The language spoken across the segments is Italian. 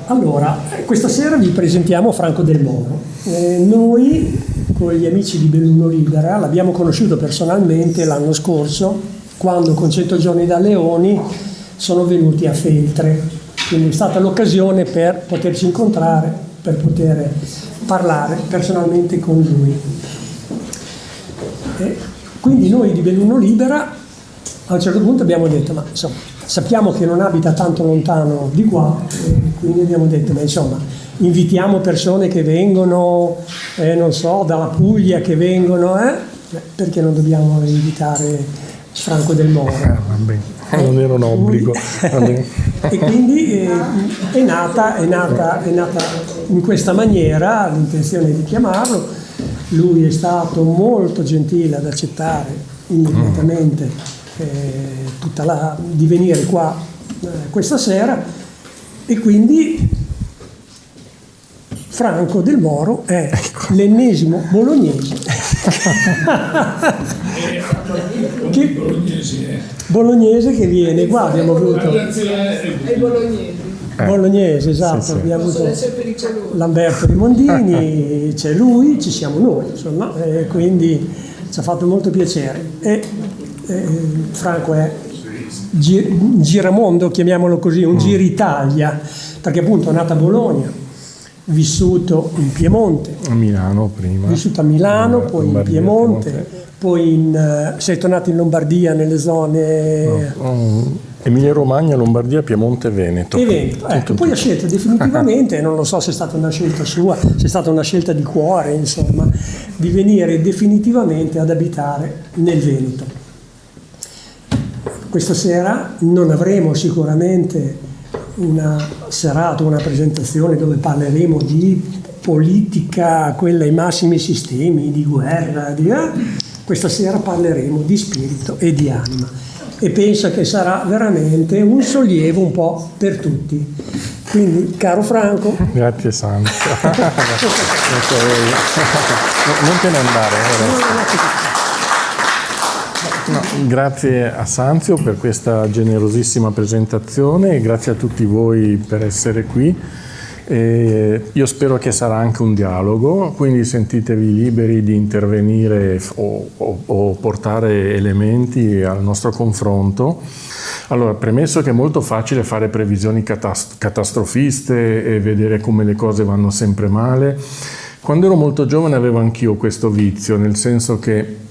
Allora, questa sera vi presentiamo Franco Del Moro. Noi, con gli amici di Belluno Libera, l'abbiamo conosciuto personalmente l'anno scorso, quando con 100 giorni da Leoni sono venuti a Feltre. Quindi è stata l'occasione per poterci incontrare, per poter parlare personalmente con lui. Quindi noi di Belluno Libera a un certo punto abbiamo detto, ma insomma, sappiamo che non abita tanto lontano di qua, quindi abbiamo detto, ma insomma, invitiamo persone che vengono, non so, dalla Puglia, che vengono, perché non dobbiamo invitare Franco Del Moro? Non era un obbligo. E quindi è nata in questa maniera l'intenzione di chiamarlo. Lui è stato molto gentile ad accettare immediatamente di venire qua questa sera, e quindi Franco Del Moro è l'ennesimo bolognese bolognese che viene qua. Abbiamo avuto bolognese, esatto, sì. Abbiamo avuto Lamberto Rimondini, c'è lui, ci siamo noi, insomma, quindi ci ha fatto molto piacere. Franco è giramondo, chiamiamolo così, un giritalia, perché appunto è nato a Bologna, vissuto in Piemonte, a Milano prima, vissuto a Milano, poi in Piemonte, poi sei tornato in Lombardia nelle zone Emilia Romagna, Lombardia, Piemonte e Veneto. Ecco, poi ha scelto definitivamente, non lo so se è stata una scelta sua, se è stata una scelta di cuore, insomma, di venire definitivamente ad abitare nel Veneto. Questa sera non avremo sicuramente una serata, una presentazione dove parleremo di politica, quella ai massimi sistemi, di guerra, questa sera parleremo di spirito e di anima, e penso che sarà veramente un sollievo un po' per tutti. Quindi, caro Franco, grazie Sanzio. Non te ne andare. No, grazie a Sanzio per questa generosissima presentazione e grazie a tutti voi per essere qui. Io spero che sarà anche un dialogo, quindi sentitevi liberi di intervenire o portare elementi al nostro confronto. Allora, premesso che è molto facile fare previsioni catastrofiste e vedere come le cose vanno sempre male, quando ero molto giovane avevo anch'io questo vizio, nel senso che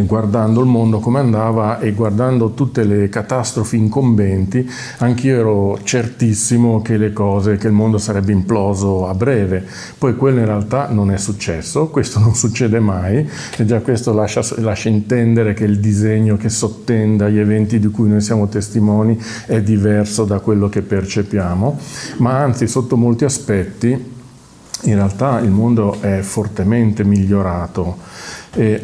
guardando il mondo come andava e guardando tutte le catastrofi incombenti, anch'io ero certissimo che il mondo sarebbe imploso a breve. Poi quello in realtà non è successo, questo non succede mai, e già questo lascia intendere che il disegno che sottende agli eventi di cui noi siamo testimoni è diverso da quello che percepiamo, ma anzi sotto molti aspetti in realtà il mondo è fortemente migliorato,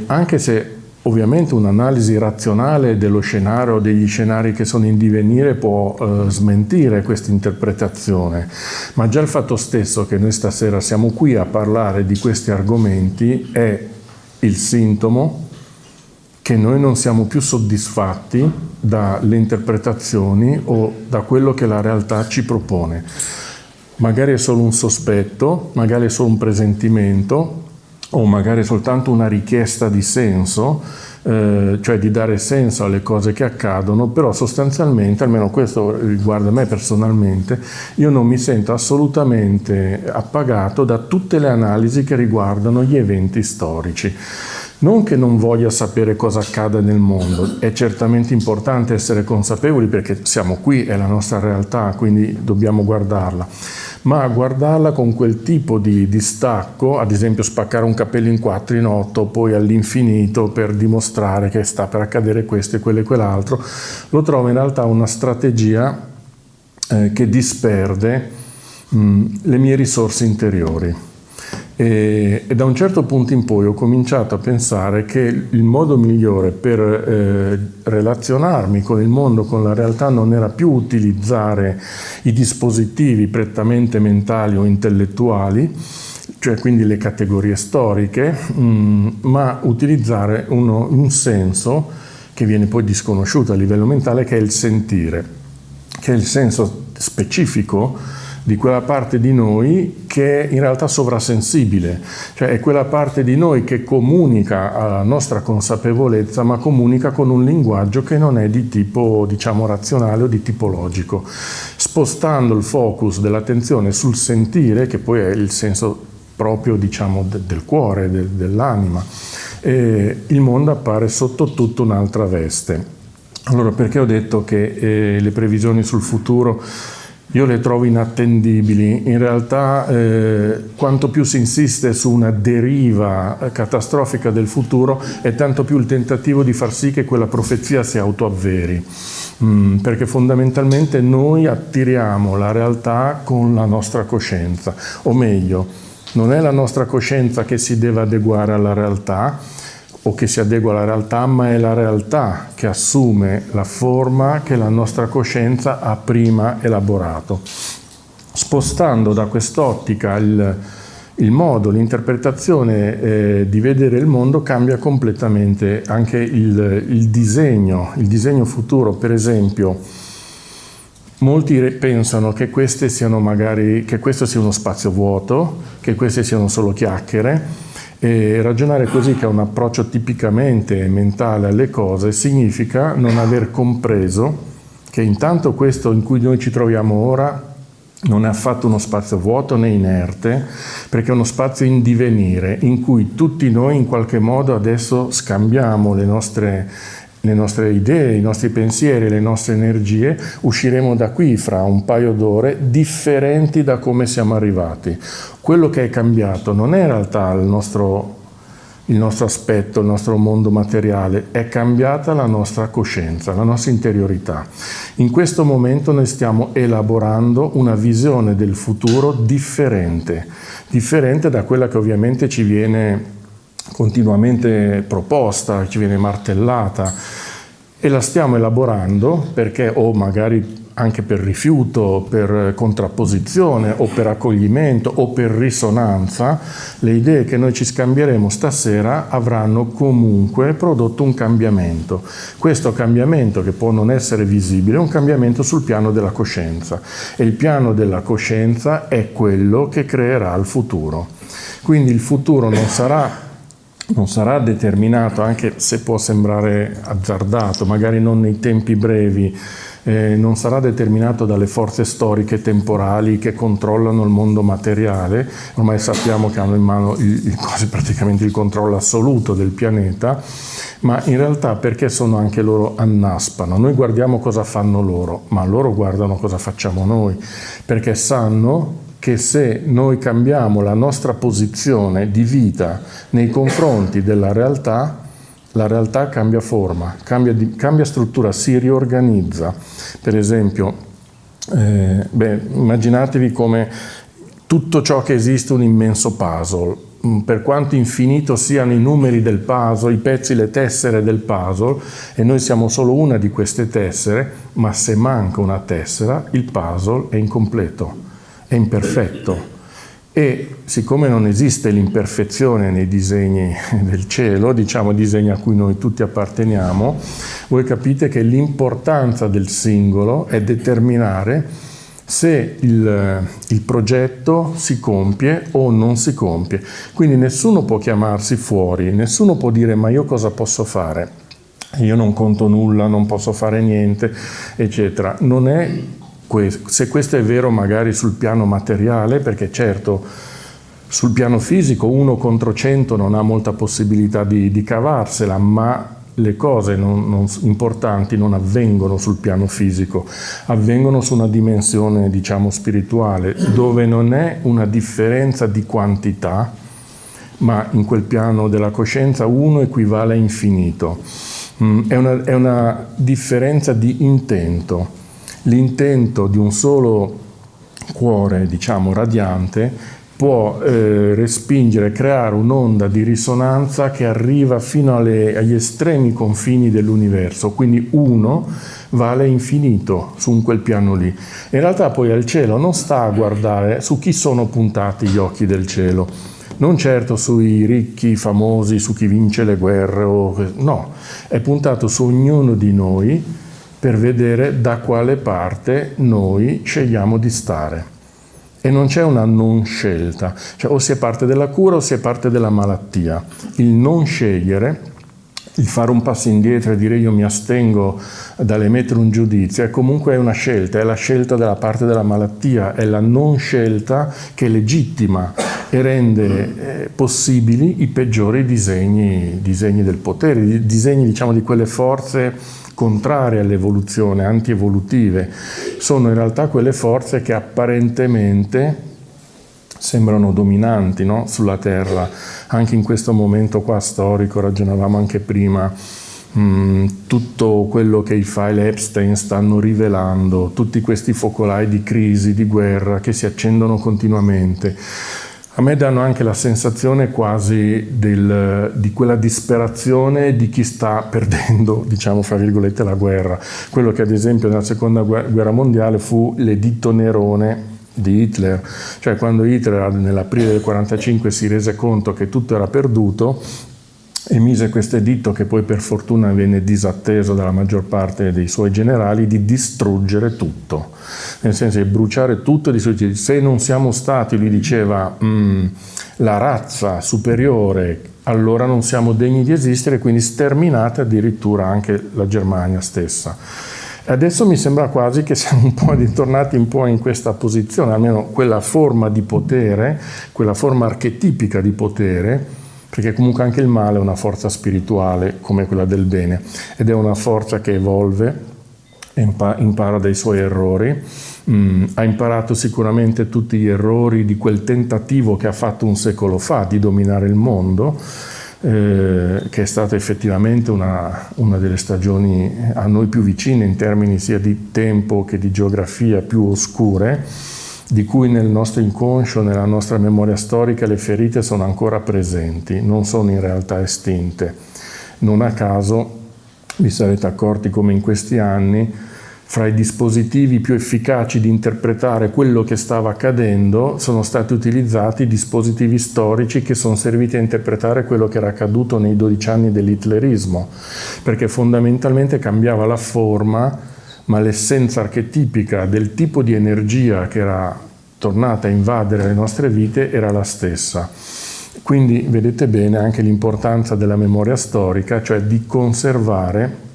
anche se ovviamente un'analisi razionale dello scenario o degli scenari che sono in divenire può smentire questa interpretazione, ma già il fatto stesso che noi stasera siamo qui a parlare di questi argomenti è il sintomo che noi non siamo più soddisfatti dalle interpretazioni o da quello che la realtà ci propone. Magari è solo un sospetto, magari è solo un presentimento, o magari soltanto una richiesta di senso, cioè di dare senso alle cose che accadono, però sostanzialmente, almeno questo riguarda me personalmente, io non mi sento assolutamente appagato da tutte le analisi che riguardano gli eventi storici. Non che non voglia sapere cosa accade nel mondo, è certamente importante essere consapevoli perché siamo qui, è la nostra realtà, quindi dobbiamo guardarla, ma guardarla con quel tipo di distacco, ad esempio spaccare un capello in 4 in 8, poi all'infinito per dimostrare che sta per accadere questo e quello e quell'altro, lo trovo in realtà una strategia che disperde le mie risorse interiori. E da un certo punto in poi ho cominciato a pensare che il modo migliore per relazionarmi con il mondo, con la realtà, non era più utilizzare i dispositivi prettamente mentali o intellettuali, cioè quindi le categorie storiche, ma utilizzare un senso che viene poi disconosciuto a livello mentale, che è il sentire, che è il senso specifico di quella parte di noi che è in realtà sovrasensibile, cioè è quella parte di noi che comunica alla nostra consapevolezza, ma comunica con un linguaggio che non è di tipo, diciamo, razionale o di tipo logico, spostando il focus dell'attenzione sul sentire, che poi è il senso proprio, diciamo, del cuore, dell'anima. Il mondo appare sotto tutta un'altra veste. Allora, perché ho detto che le previsioni sul futuro io le trovo inattendibili? In realtà quanto più si insiste su una deriva catastrofica del futuro è tanto più il tentativo di far sì che quella profezia si autoavveri, perché fondamentalmente noi attiriamo la realtà con la nostra coscienza, o meglio, non è la nostra coscienza che si deve adeguare alla realtà o che si adegua alla realtà, ma è la realtà che assume la forma che la nostra coscienza ha prima elaborato. Spostando da quest'ottica il modo, l'interpretazione di vedere il mondo cambia completamente anche il disegno futuro. Per esempio, molti pensano che questo sia uno spazio vuoto, che queste siano solo chiacchiere, e ragionare così, che è un approccio tipicamente mentale alle cose, significa non aver compreso che intanto questo in cui noi ci troviamo ora non è affatto uno spazio vuoto né inerte, perché è uno spazio in divenire, in cui tutti noi in qualche modo adesso scambiamo le nostre idee, i nostri pensieri, le nostre energie. Usciremo da qui fra un paio d'ore differenti da come siamo arrivati. Quello che è cambiato non è in realtà il nostro aspetto, il nostro mondo materiale, è cambiata la nostra coscienza, la nostra interiorità. In questo momento noi stiamo elaborando una visione del futuro differente da quella che ovviamente ci viene continuamente proposta, ci viene martellata, e la stiamo elaborando perché, o magari anche per rifiuto, per contrapposizione o per accoglimento o per risonanza, le idee che noi ci scambieremo stasera avranno comunque prodotto un cambiamento. Questo cambiamento, che può non essere visibile, è un cambiamento sul piano della coscienza, e il piano della coscienza è quello che creerà il futuro. Quindi il futuro non sarà determinato, anche se può sembrare azzardato, magari non nei tempi brevi, non sarà determinato dalle forze storiche temporali che controllano il mondo materiale. Ormai sappiamo che hanno in mano quasi praticamente il controllo assoluto del pianeta, ma in realtà perché sono anche loro annaspano. Noi guardiamo cosa fanno loro, ma loro guardano cosa facciamo noi, perché sanno che se noi cambiamo la nostra posizione di vita nei confronti della realtà, la realtà cambia forma, cambia struttura, si riorganizza. Per esempio, immaginatevi come tutto ciò che esiste un immenso puzzle. Per quanto infinito siano i numeri del puzzle, i pezzi, le tessere del puzzle, e noi siamo solo una di queste tessere, ma se manca una tessera, il puzzle è incompleto, è imperfetto. E siccome non esiste l'imperfezione nei disegni del cielo, diciamo disegni a cui noi tutti apparteniamo, voi capite che l'importanza del singolo è determinare se il progetto si compie o non si compie. Quindi nessuno può chiamarsi fuori, nessuno può dire ma io cosa posso fare? Io non conto nulla, non posso fare niente, eccetera. Non è se questo è vero magari sul piano materiale, perché certo sul piano fisico 1 contro 100 non ha molta possibilità di cavarsela, ma le cose importanti non avvengono sul piano fisico, avvengono su una dimensione, diciamo, spirituale, dove non è una differenza di quantità, ma in quel piano della coscienza 1 equivale a infinito. È una differenza di intento. L'intento di un solo cuore, diciamo, radiante, può respingere, creare un'onda di risonanza che arriva fino agli estremi confini dell'universo, quindi 1 vale infinito su quel piano lì. In realtà poi al cielo non sta a guardare su chi sono puntati gli occhi del cielo, non certo sui ricchi, famosi, su chi vince le guerre, no, è puntato su ognuno di noi per vedere da quale parte noi scegliamo di stare. e non c'è una non scelta, cioè o si è parte della cura o si è parte della malattia. Il non scegliere, il fare un passo indietro e dire io mi astengo dall'emettere un giudizio, è comunque una scelta, è la scelta della parte della malattia, è la non scelta che legittima e rende possibili i peggiori disegni del potere, disegni diciamo di quelle forze contrarie all'evoluzione, antievolutive. Sono in realtà quelle forze che apparentemente sembrano dominanti, no? Sulla Terra. Anche in questo momento qua storico, ragionavamo anche prima, tutto quello che i file Epstein stanno rivelando, tutti questi focolai di crisi, di guerra che si accendono continuamente. A me danno anche la sensazione quasi di quella disperazione di chi sta perdendo, diciamo fra virgolette, la guerra. Quello che ad esempio nella seconda guerra mondiale fu l'editto Nerone di Hitler, cioè quando Hitler nell'aprile del 1945 si rese conto che tutto era perduto, emise questo editto che poi per fortuna venne disatteso dalla maggior parte dei suoi generali di distruggere tutto, nel senso di bruciare tutto e distruggere. Se non siamo stati, lui diceva, la razza superiore, allora non siamo degni di esistere, quindi sterminate addirittura anche la Germania stessa. E adesso mi sembra quasi che siamo un po' ritornati un po' in questa posizione, almeno quella forma di potere, quella forma archetipica di potere, perché comunque anche il male è una forza spirituale come quella del bene ed è una forza che evolve e impara dai suoi errori. Ha imparato sicuramente tutti gli errori di quel tentativo che ha fatto un secolo fa di dominare il mondo, che è stata effettivamente una delle stagioni a noi più vicine in termini sia di tempo che di geografia più oscure, di cui nel nostro inconscio, nella nostra memoria storica, le ferite sono ancora presenti, non sono in realtà estinte. Non a caso vi sarete accorti come in questi anni, fra i dispositivi più efficaci di interpretare quello che stava accadendo, sono stati utilizzati dispositivi storici che sono serviti a interpretare quello che era accaduto nei 12 anni dell'hitlerismo, perché fondamentalmente cambiava la forma, ma l'essenza archetipica del tipo di energia che era tornata a invadere le nostre vite era la stessa. Quindi vedete bene anche l'importanza della memoria storica, cioè di conservare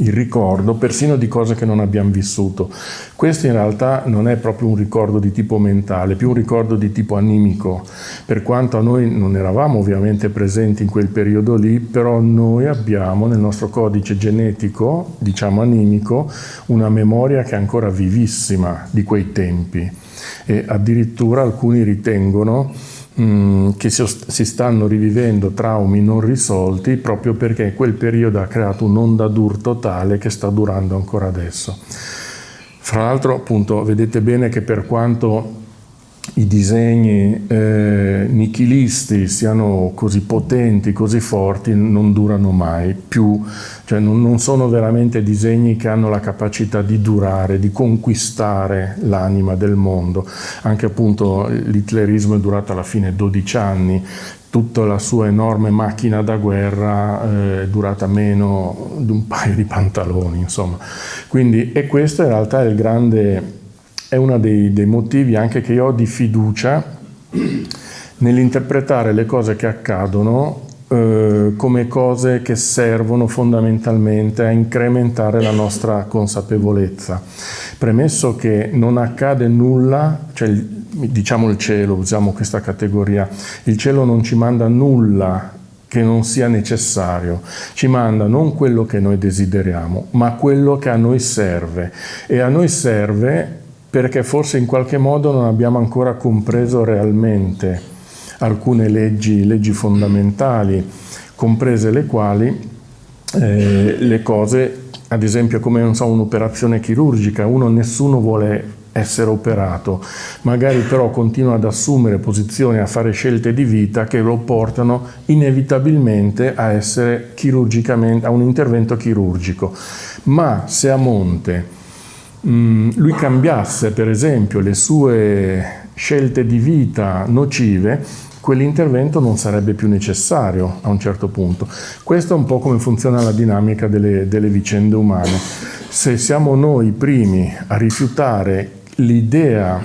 il ricordo persino di cose che non abbiamo vissuto. Questo in realtà non è proprio un ricordo di tipo mentale, è più un ricordo di tipo animico, per quanto a noi non eravamo ovviamente presenti in quel periodo lì, però noi abbiamo nel nostro codice genetico, diciamo animico, una memoria che è ancora vivissima di quei tempi e addirittura alcuni ritengono che si stanno rivivendo traumi non risolti proprio perché quel periodo ha creato un'onda d'urto tale che sta durando ancora adesso. Fra l'altro, appunto, vedete bene che per quanto i disegni nichilisti siano così potenti, così forti, non durano mai più, cioè non sono veramente disegni che hanno la capacità di durare, di conquistare l'anima del mondo. Anche appunto l'hitlerismo è durato alla fine 12 anni, tutta la sua enorme macchina da guerra è durata meno di un paio di pantaloni, insomma. Quindi, e questo in realtà è uno dei motivi anche che io ho di fiducia nell'interpretare le cose che accadono come cose che servono fondamentalmente a incrementare la nostra consapevolezza. Premesso che non accade nulla, cioè diciamo il cielo, usiamo questa categoria, il cielo non ci manda nulla che non sia necessario, ci manda non quello che noi desideriamo, ma quello che a noi serve. E a noi serve perché forse in qualche modo non abbiamo ancora compreso realmente alcune leggi fondamentali, comprese le quali le cose, ad esempio come un'operazione chirurgica, nessuno vuole essere operato, magari però continua ad assumere posizioni, a fare scelte di vita che lo portano inevitabilmente a essere a un intervento chirurgico. Ma se a monte lui cambiasse per esempio le sue scelte di vita nocive, quell'intervento non sarebbe più necessario a un certo punto. Questo è un po' come funziona la dinamica delle vicende umane. Se siamo noi i primi a rifiutare l'idea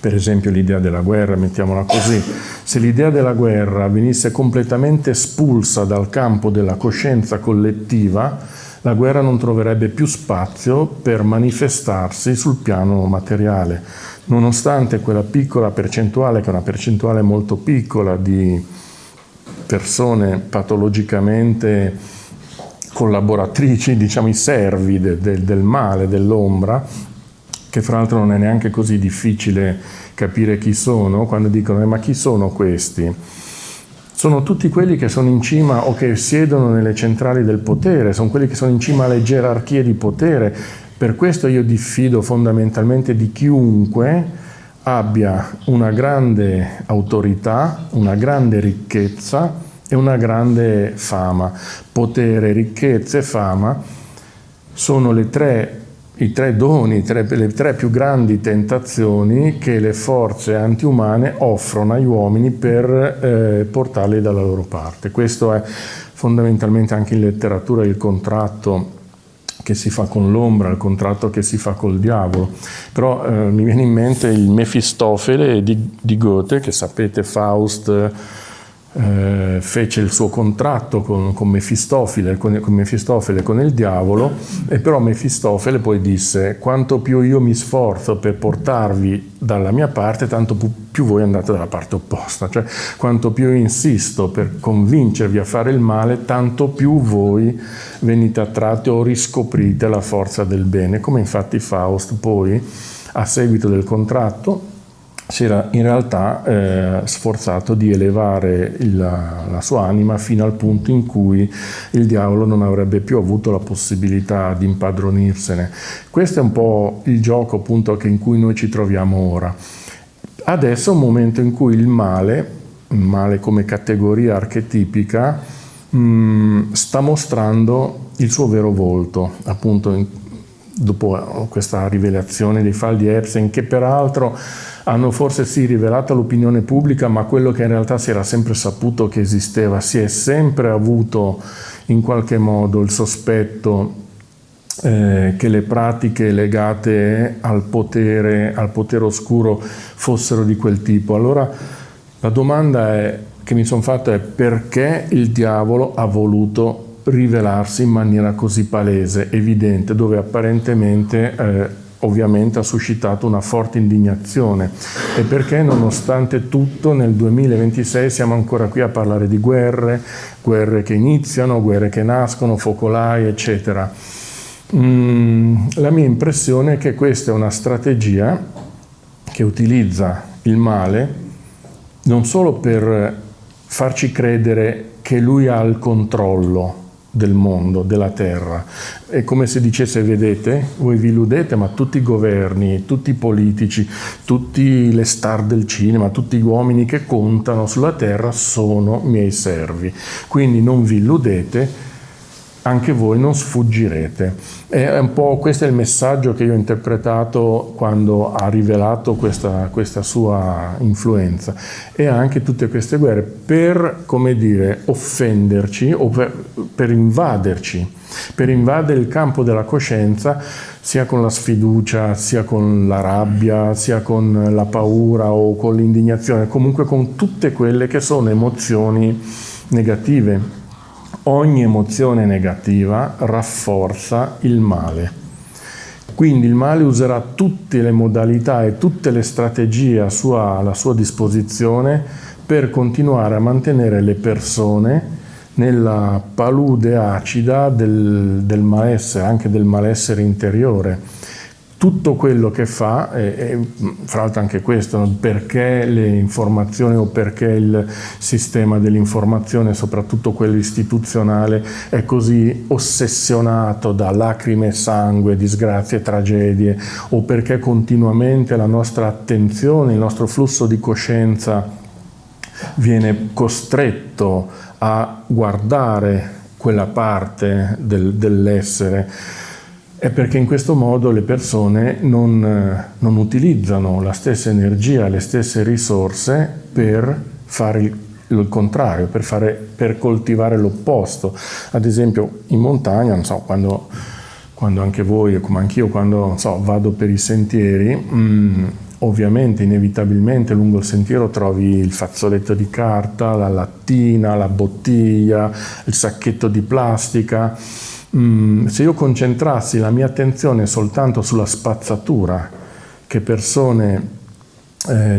Per esempio l'idea della guerra, mettiamola così, se l'idea della guerra venisse completamente espulsa dal campo della coscienza collettiva, la guerra non troverebbe più spazio per manifestarsi sul piano materiale, nonostante quella piccola percentuale, che è una percentuale molto piccola di persone patologicamente collaboratrici, diciamo i servi del male, dell'ombra, che fra l'altro non è neanche così difficile capire chi sono, quando dicono ma chi sono questi? Sono tutti quelli che sono in cima o che siedono nelle centrali del potere, sono quelli che sono in cima alle gerarchie di potere. Per questo io diffido fondamentalmente di chiunque abbia una grande autorità, una grande ricchezza e una grande fama. Potere, ricchezza e fama sono i tre doni, le tre più grandi tentazioni che le forze antiumane offrono agli uomini per portarli dalla loro parte. Questo è fondamentalmente anche in letteratura il contratto che si fa con l'ombra, il contratto che si fa col diavolo. Però mi viene in mente il Mefistofele di Goethe, che sapete Faust fece il suo contratto con Mefistofele, con il diavolo, e però Mefistofele poi disse: quanto più io mi sforzo per portarvi dalla mia parte, tanto più voi andate dalla parte opposta, cioè quanto più io insisto per convincervi a fare il male, tanto più voi venite attratti o riscoprite la forza del bene, come infatti Faust poi, a seguito del contratto, si era in realtà sforzato di elevare la sua anima fino al punto in cui il diavolo non avrebbe più avuto la possibilità di impadronirsene. Questo è un po' il gioco appunto in cui noi ci troviamo ora. Adesso è un momento in cui il male come categoria archetipica sta mostrando il suo vero volto, appunto dopo questa rivelazione dei falli Epstein, che peraltro hanno forse sì rivelato all'opinione pubblica, ma quello che in realtà si era sempre saputo che esisteva. Si è sempre avuto in qualche modo il sospetto che le pratiche legate al potere oscuro fossero di quel tipo. Allora la domanda che mi sono fatta è: perché il diavolo ha voluto rivelarsi in maniera così palese, evidente, dove apparentemente ovviamente ha suscitato una forte indignazione, e perché nonostante tutto nel 2026 siamo ancora qui a parlare di guerre che iniziano, guerre che nascono, focolai, eccetera. La mia impressione è che questa è una strategia che utilizza il male non solo per farci credere che lui ha il controllo del mondo, della terra. È come se dicesse: vedete, voi vi illudete, ma tutti i governi, tutti i politici, tutte le star del cinema, tutti gli uomini che contano sulla terra sono miei servi. Quindi non vi illudete, anche voi non sfuggirete. È un po' questo è il messaggio che io ho interpretato quando ha rivelato questa sua influenza, e anche tutte queste guerre per, come dire, offenderci o per invaderci, per invadere il campo della coscienza, sia con la sfiducia, sia con la rabbia, sia con la paura o con l'indignazione, comunque con tutte quelle che sono emozioni negative. Ogni emozione negativa rafforza il male. Quindi il male userà tutte le modalità e tutte le strategie alla sua disposizione per continuare a mantenere le persone nella palude acida del malessere, anche del malessere interiore. Tutto quello che fa, e fra l'altro anche questo, perché le informazioni o perché il sistema dell'informazione, soprattutto quello istituzionale, è così ossessionato da lacrime e sangue, disgrazie e tragedie, o perché continuamente la nostra attenzione, il nostro flusso di coscienza viene costretto a guardare quella parte dell'essere. È perché in questo modo le persone non utilizzano la stessa energia, le stesse risorse per fare il contrario, per coltivare l'opposto. Ad esempio in montagna, non so, quando anche voi, come anch'io, quando vado per i sentieri, ovviamente, inevitabilmente, lungo il sentiero trovi il fazzoletto di carta, la lattina, la bottiglia, il sacchetto di plastica. Se io concentrassi la mia attenzione soltanto sulla spazzatura che persone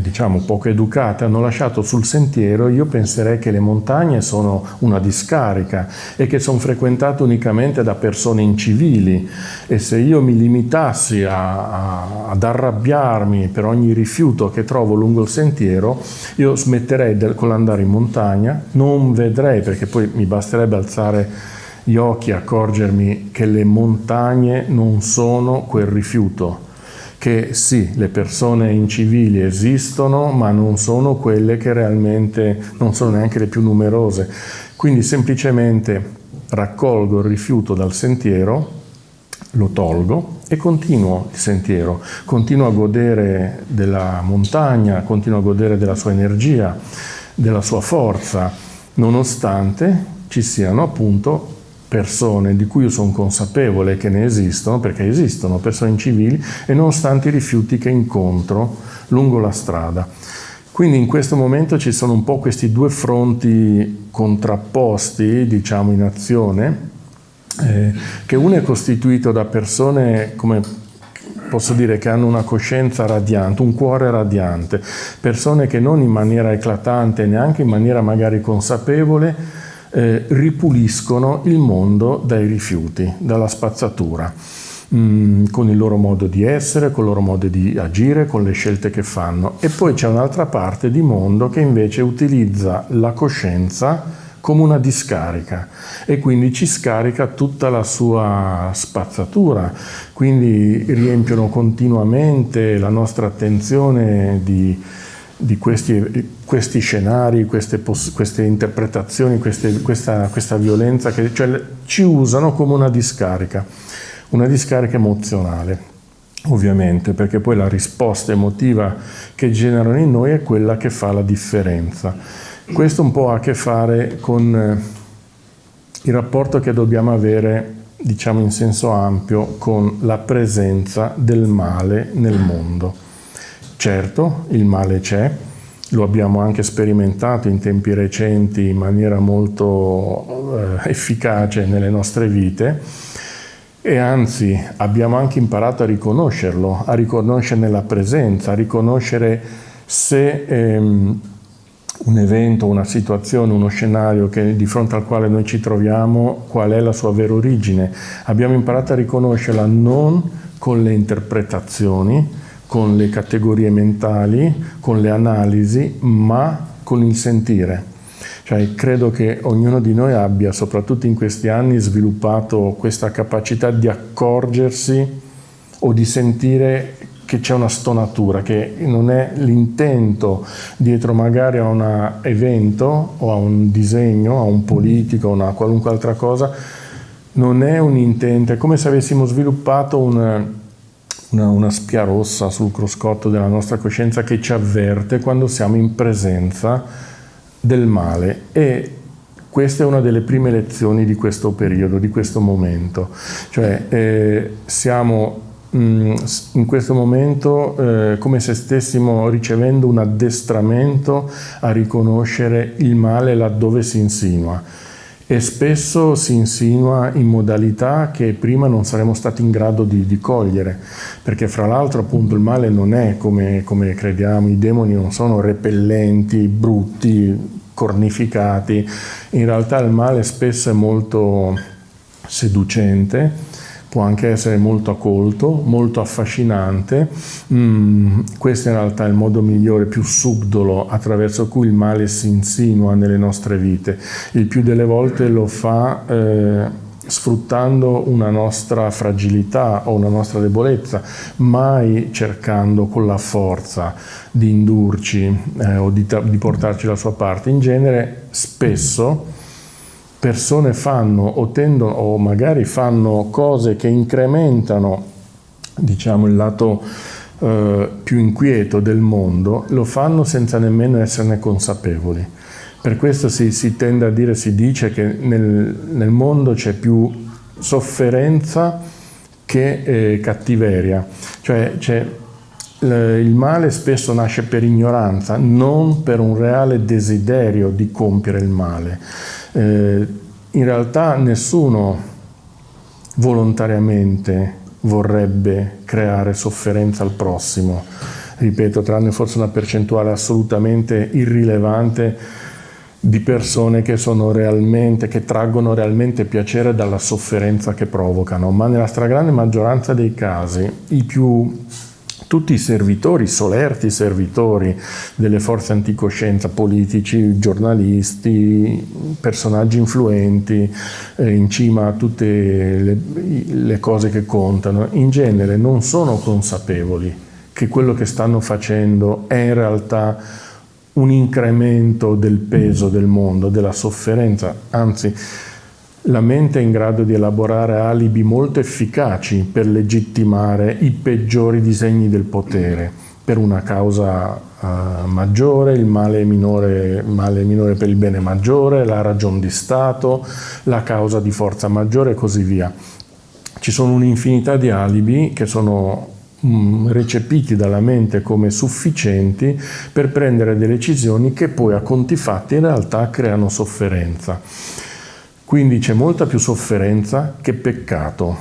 diciamo poco educate hanno lasciato sul sentiero, io penserei che le montagne sono una discarica e che sono frequentate unicamente da persone incivili, e se io mi limitassi ad arrabbiarmi per ogni rifiuto che trovo lungo il sentiero, io smetterei con l'andare in montagna, non vedrei, perché poi mi basterebbe alzare gli occhi e accorgermi che le montagne non sono quel rifiuto, che sì, le persone incivili esistono, ma non sono quelle che realmente, non sono neanche le più numerose. Quindi semplicemente raccolgo il rifiuto dal sentiero, lo tolgo e continuo il sentiero, continuo a godere della montagna, continuo a godere della sua energia, della sua forza, nonostante ci siano appunto persone di cui io sono consapevole che ne esistono, perché esistono persone incivili, e nonostante i rifiuti che incontro lungo la strada. Quindi in questo momento ci sono un po' questi due fronti contrapposti, diciamo, in azione, che uno è costituito da persone, come posso dire, che hanno una coscienza radiante, un cuore radiante, persone che non in maniera eclatante, neanche in maniera magari consapevole, ripuliscono il mondo dai rifiuti, dalla spazzatura, con il loro modo di essere, con il loro modo di agire, con le scelte che fanno. E poi c'è un'altra parte di mondo che invece utilizza la coscienza come una discarica e quindi ci scarica tutta la sua spazzatura, quindi riempiono continuamente la nostra attenzione di questi scenari, queste interpretazioni, questa violenza, cioè ci usano come una discarica emozionale, ovviamente, perché poi la risposta emotiva che generano in noi è quella che fa la differenza. Questo un po' ha a che fare con il rapporto che dobbiamo avere, diciamo in senso ampio, con la presenza del male nel mondo. Certo, il male c'è, lo abbiamo anche sperimentato in tempi recenti in maniera molto efficace nelle nostre vite, e anzi abbiamo anche imparato a riconoscerlo, a riconoscerne la presenza, a riconoscere se un evento, una situazione, uno scenario di fronte al quale noi ci troviamo, qual è la sua vera origine. Abbiamo imparato a riconoscerla non con le interpretazioni, con le categorie mentali, con le analisi, ma con il sentire. Cioè, credo che ognuno di noi abbia, soprattutto in questi anni, sviluppato questa capacità di accorgersi o di sentire che c'è una stonatura, che non è l'intento dietro magari a un evento o a un disegno, a un politico, o a qualunque altra cosa, non è un intento, è come se avessimo sviluppato una spia rossa sul cruscotto della nostra coscienza che ci avverte quando siamo in presenza del male, e questa è una delle prime lezioni di questo periodo, di questo momento. Cioè siamo in questo momento come se stessimo ricevendo un addestramento a riconoscere il male laddove si insinua. E spesso si insinua in modalità che prima non saremmo stati in grado di cogliere, perché fra l'altro appunto il male non è come crediamo, i demoni non sono repellenti, brutti, cornificati. In realtà il male spesso è molto seducente, può anche essere molto accolto, molto affascinante. Questo in realtà è il modo migliore, più subdolo, attraverso cui il male si insinua nelle nostre vite. Il più delle volte lo fa sfruttando una nostra fragilità o una nostra debolezza, mai cercando con la forza di indurci o di portarci la sua parte. In genere, spesso, persone fanno o tendono o magari fanno cose che incrementano, diciamo, il lato più inquieto del mondo, lo fanno senza nemmeno esserne consapevoli. Per questo si tende a dire, si dice che nel mondo c'è più sofferenza che cattiveria, cioè il male spesso nasce per ignoranza, non per un reale desiderio di compiere il male. In realtà nessuno volontariamente vorrebbe creare sofferenza al prossimo. Ripeto, tranne forse una percentuale assolutamente irrilevante di persone che traggono realmente piacere dalla sofferenza che provocano, ma nella stragrande maggioranza dei casi tutti i servitori, solerti servitori delle forze anticoscienza, politici, giornalisti, personaggi influenti, in cima a tutte le cose che contano, in genere non sono consapevoli che quello che stanno facendo è in realtà un incremento del peso del mondo, della sofferenza, anzi la mente è in grado di elaborare alibi molto efficaci per legittimare i peggiori disegni del potere, per una causa maggiore, il male minore per il bene maggiore, la ragion di Stato, la causa di forza maggiore e così via. Ci sono un'infinità di alibi che sono recepiti dalla mente come sufficienti per prendere delle decisioni che poi a conti fatti in realtà creano sofferenza. Quindi c'è molta più sofferenza che peccato.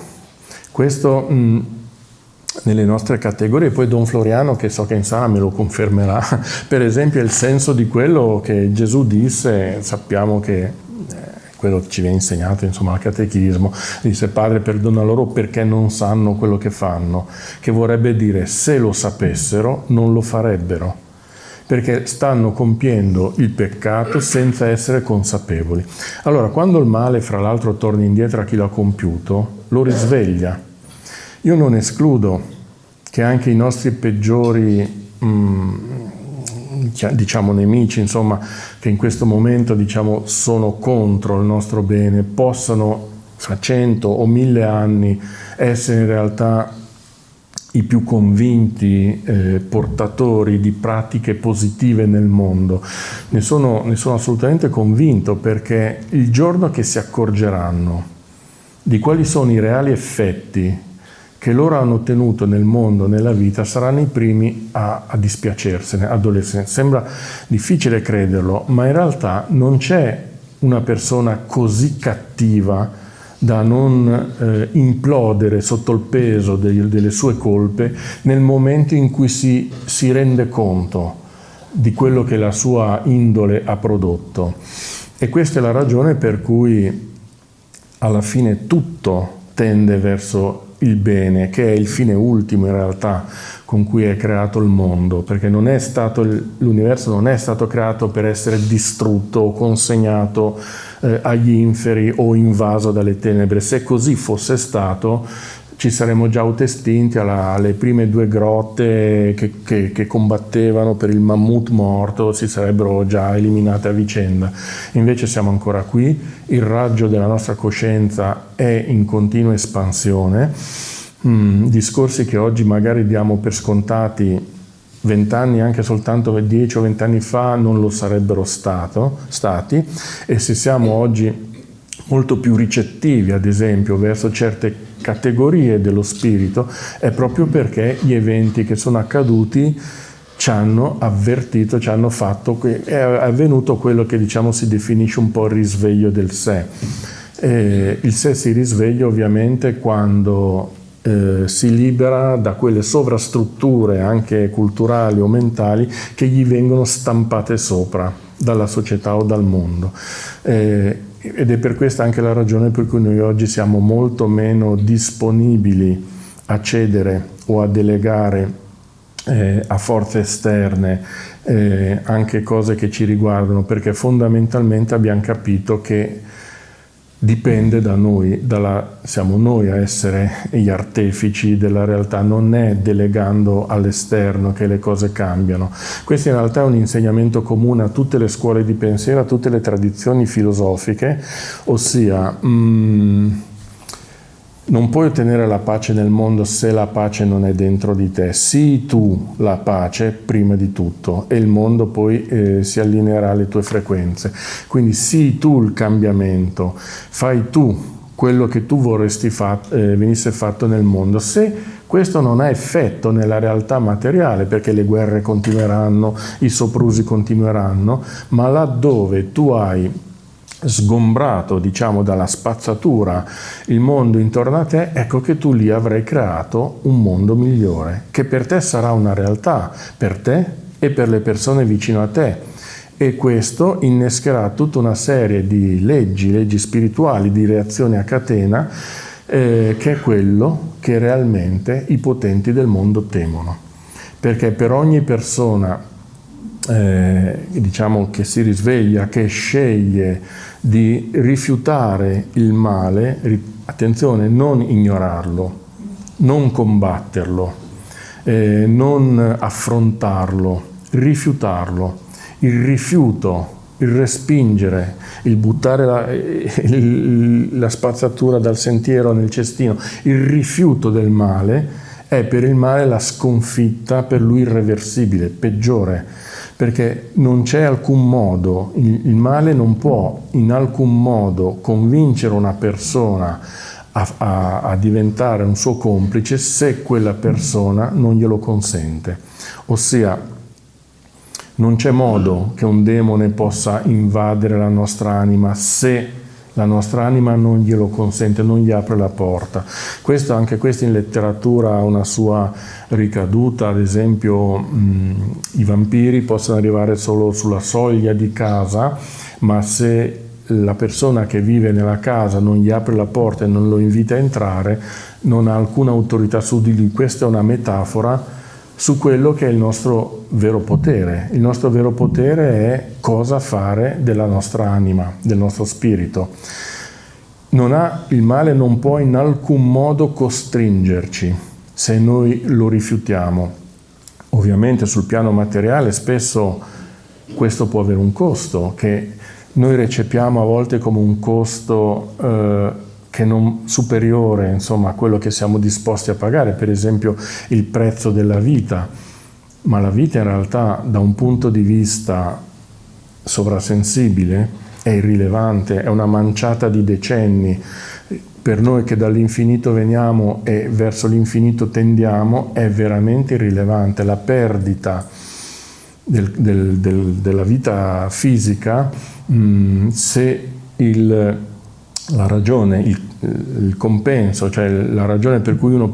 Questo nelle nostre categorie, poi Don Floriano, che so che in sala me lo confermerà, per esempio è il senso di quello che Gesù disse, sappiamo che quello che ci viene insegnato al catechismo, disse: Padre, perdona loro perché non sanno quello che fanno, che vorrebbe dire se lo sapessero non lo farebbero, perché stanno compiendo il peccato senza essere consapevoli. Allora, quando il male, fra l'altro, torna indietro a chi l'ha compiuto, lo risveglia. Io non escludo che anche i nostri peggiori nemici, che in questo momento sono contro il nostro bene, possano fra 100 o 1000 anni essere in realtà i più convinti portatori di pratiche positive nel mondo. Ne sono assolutamente convinto, perché il giorno che si accorgeranno di quali sono i reali effetti che loro hanno ottenuto nel mondo, nella vita, saranno i primi a dispiacersene, a dolersene. Sembra difficile crederlo, ma in realtà non c'è una persona così cattiva da non implodere sotto il peso delle sue colpe nel momento in cui si rende conto di quello che la sua indole ha prodotto. E questa è la ragione per cui alla fine tutto tende verso il bene, che è il fine ultimo in realtà con cui è creato il mondo, perché l'universo non è stato creato per essere distrutto o consegnato agli inferi o invaso dalle tenebre. Se così fosse stato, ci saremmo già autoestinti alle prime 2 grotte che combattevano per il mammut morto, si sarebbero già eliminate a vicenda. Invece siamo ancora qui, il raggio della nostra coscienza è in continua espansione, discorsi che oggi magari diamo per scontati 20 anni, anche soltanto 10 o 20 anni fa non lo sarebbero stati, e se siamo oggi molto più ricettivi, ad esempio, verso certe categorie dello spirito, è proprio perché gli eventi che sono accaduti ci hanno avvertito, ci hanno fatto che è avvenuto quello che si definisce un po' il risveglio del sé. Il sé si risveglia ovviamente quando si libera da quelle sovrastrutture anche culturali o mentali che gli vengono stampate sopra dalla società o dal mondo. Ed è per questa anche la ragione per cui noi oggi siamo molto meno disponibili a cedere o a delegare a forze esterne anche cose che ci riguardano, perché fondamentalmente abbiamo capito che dipende da noi, siamo noi a essere gli artefici della realtà, non è delegando all'esterno che le cose cambiano. Questo in realtà è un insegnamento comune a tutte le scuole di pensiero, a tutte le tradizioni filosofiche, ossia non puoi ottenere la pace nel mondo se la pace non è dentro di te. Sii tu la pace prima di tutto e il mondo poi si allineerà alle tue frequenze. Quindi sii tu il cambiamento, fai tu quello che tu vorresti venisse fatto nel mondo. Se Questo non ha effetto nella realtà materiale, perché le guerre continueranno, i soprusi continueranno, ma laddove tu hai sgombrato, diciamo, dalla spazzatura il mondo intorno a te, ecco che tu lì avrai creato un mondo migliore, che per te sarà una realtà, per te e per le persone vicino a te. E questo innescherà tutta una serie di leggi spirituali, di reazioni a catena, che è quello che realmente i potenti del mondo temono. Perché per ogni persona, diciamo, che si risveglia, che sceglie di rifiutare il male, attenzione, non ignorarlo, non combatterlo, non affrontarlo, rifiutarlo. Il rifiuto, il respingere, il buttare la spazzatura dal sentiero nel cestino, il rifiuto del male è per il male la sconfitta, per lui irreversibile, peggiore, perché non c'è alcun modo, il male non può in alcun modo convincere una persona a diventare un suo complice se quella persona non glielo consente. Ossia, non c'è modo che un demone possa invadere la nostra anima se la nostra anima non glielo consente, non gli apre la porta. Anche questo in letteratura ha una sua ricaduta. Ad esempio, i vampiri possono arrivare solo sulla soglia di casa, ma se la persona che vive nella casa non gli apre la porta e non lo invita a entrare, non ha alcuna autorità su di lui. Questa è una metafora su quello che è il nostro vero potere. Il nostro vero potere è cosa fare della nostra anima, del nostro spirito. Il male non può in alcun modo costringerci se noi lo rifiutiamo. Ovviamente sul piano materiale spesso questo può avere un costo, che noi recepiamo a volte come un costo che non superiore, insomma, a quello che siamo disposti a pagare, per esempio il prezzo della vita. Ma la vita in realtà, da un punto di vista sovrasensibile, è irrilevante, è una manciata di decenni. Per noi che dall'infinito veniamo e verso l'infinito tendiamo, è veramente irrilevante. La perdita della vita fisica, se la ragione, il compenso, cioè la ragione per cui uno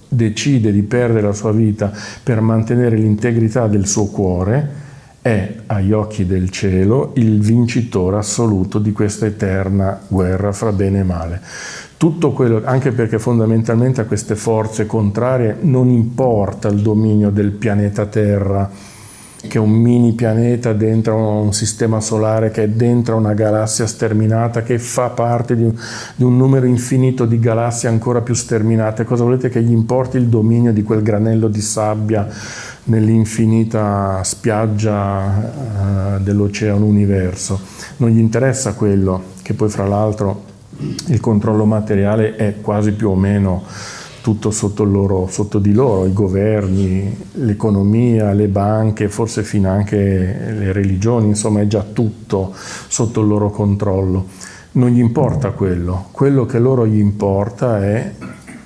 decide di perdere la sua vita per mantenere l'integrità del suo cuore, è agli occhi del cielo il vincitore assoluto di questa eterna guerra fra bene e male. Tutto quello, anche perché fondamentalmente a queste forze contrarie non importa il dominio del pianeta Terra, che è un mini pianeta dentro un sistema solare, che è dentro una galassia sterminata, che fa parte di un numero infinito di galassie ancora più sterminate. Cosa volete che gli importi il dominio di quel granello di sabbia nell'infinita spiaggia dell'oceano universo? Non gli interessa quello, che poi fra l'altro il controllo materiale è quasi più o meno tutto sotto di loro, i governi, l'economia, le banche, forse finanche le religioni, insomma è già tutto sotto il loro controllo. Non gli importa quello che loro gli importa è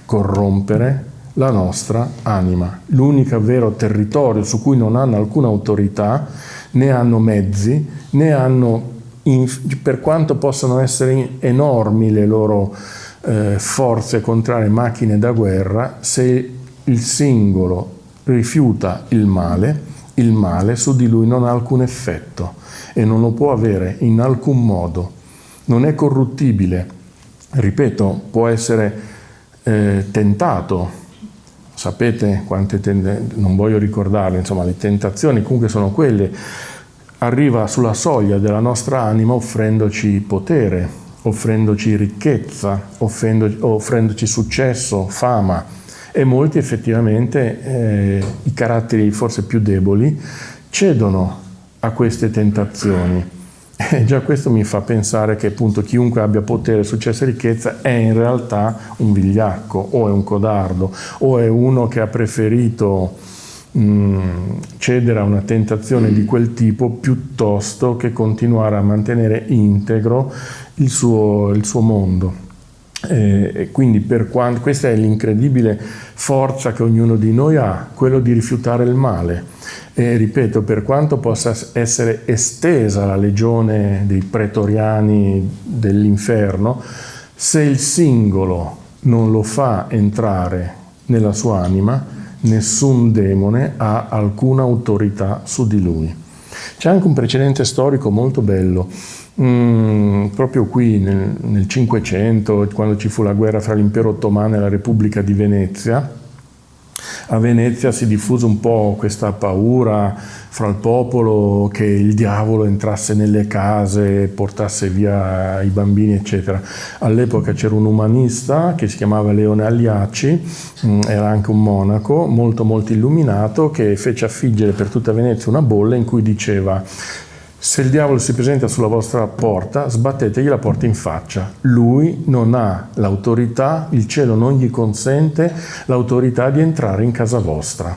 corrompere la nostra anima. L'unico vero territorio su cui non hanno alcuna autorità, né hanno mezzi, né hanno, per quanto possano essere enormi le loro forze contrarie, macchine da guerra, se il singolo rifiuta il male su di lui non ha alcun effetto e non lo può avere in alcun modo. Non è corruttibile, ripeto, può essere tentato. Sapete quante non voglio ricordarle, insomma le tentazioni comunque sono quelle. Arriva sulla soglia della nostra anima offrendoci potere, offrendoci ricchezza, offrendoci successo, fama, e molti effettivamente i caratteri forse più deboli cedono a queste tentazioni. E già questo mi fa pensare che appunto chiunque abbia potere, successo e ricchezza è in realtà un vigliacco, o è un codardo, o è uno che ha preferito cedere a una tentazione di quel tipo piuttosto che continuare a mantenere integro il suo mondo. E quindi questa è l'incredibile forza che ognuno di noi ha, quello di rifiutare il male. E ripeto, per quanto possa essere estesa la legione dei pretoriani dell'inferno, se il singolo non lo fa entrare nella sua anima, nessun demone ha alcuna autorità su di lui. C'è anche un precedente storico molto bello. Proprio qui nel 500, quando ci fu la guerra fra l'impero ottomano e la Repubblica di Venezia, a Venezia si diffuse un po' questa paura fra il popolo che il diavolo entrasse nelle case, portasse via i bambini, eccetera. All'epoca c'era un umanista che si chiamava Leone Agliacci, era anche un monaco molto molto illuminato, che fece affiggere per tutta Venezia una bolla in cui diceva: se il diavolo si presenta sulla vostra porta, sbattetegli la porta in faccia. Lui non ha l'autorità, il cielo non gli consente l'autorità di entrare in casa vostra.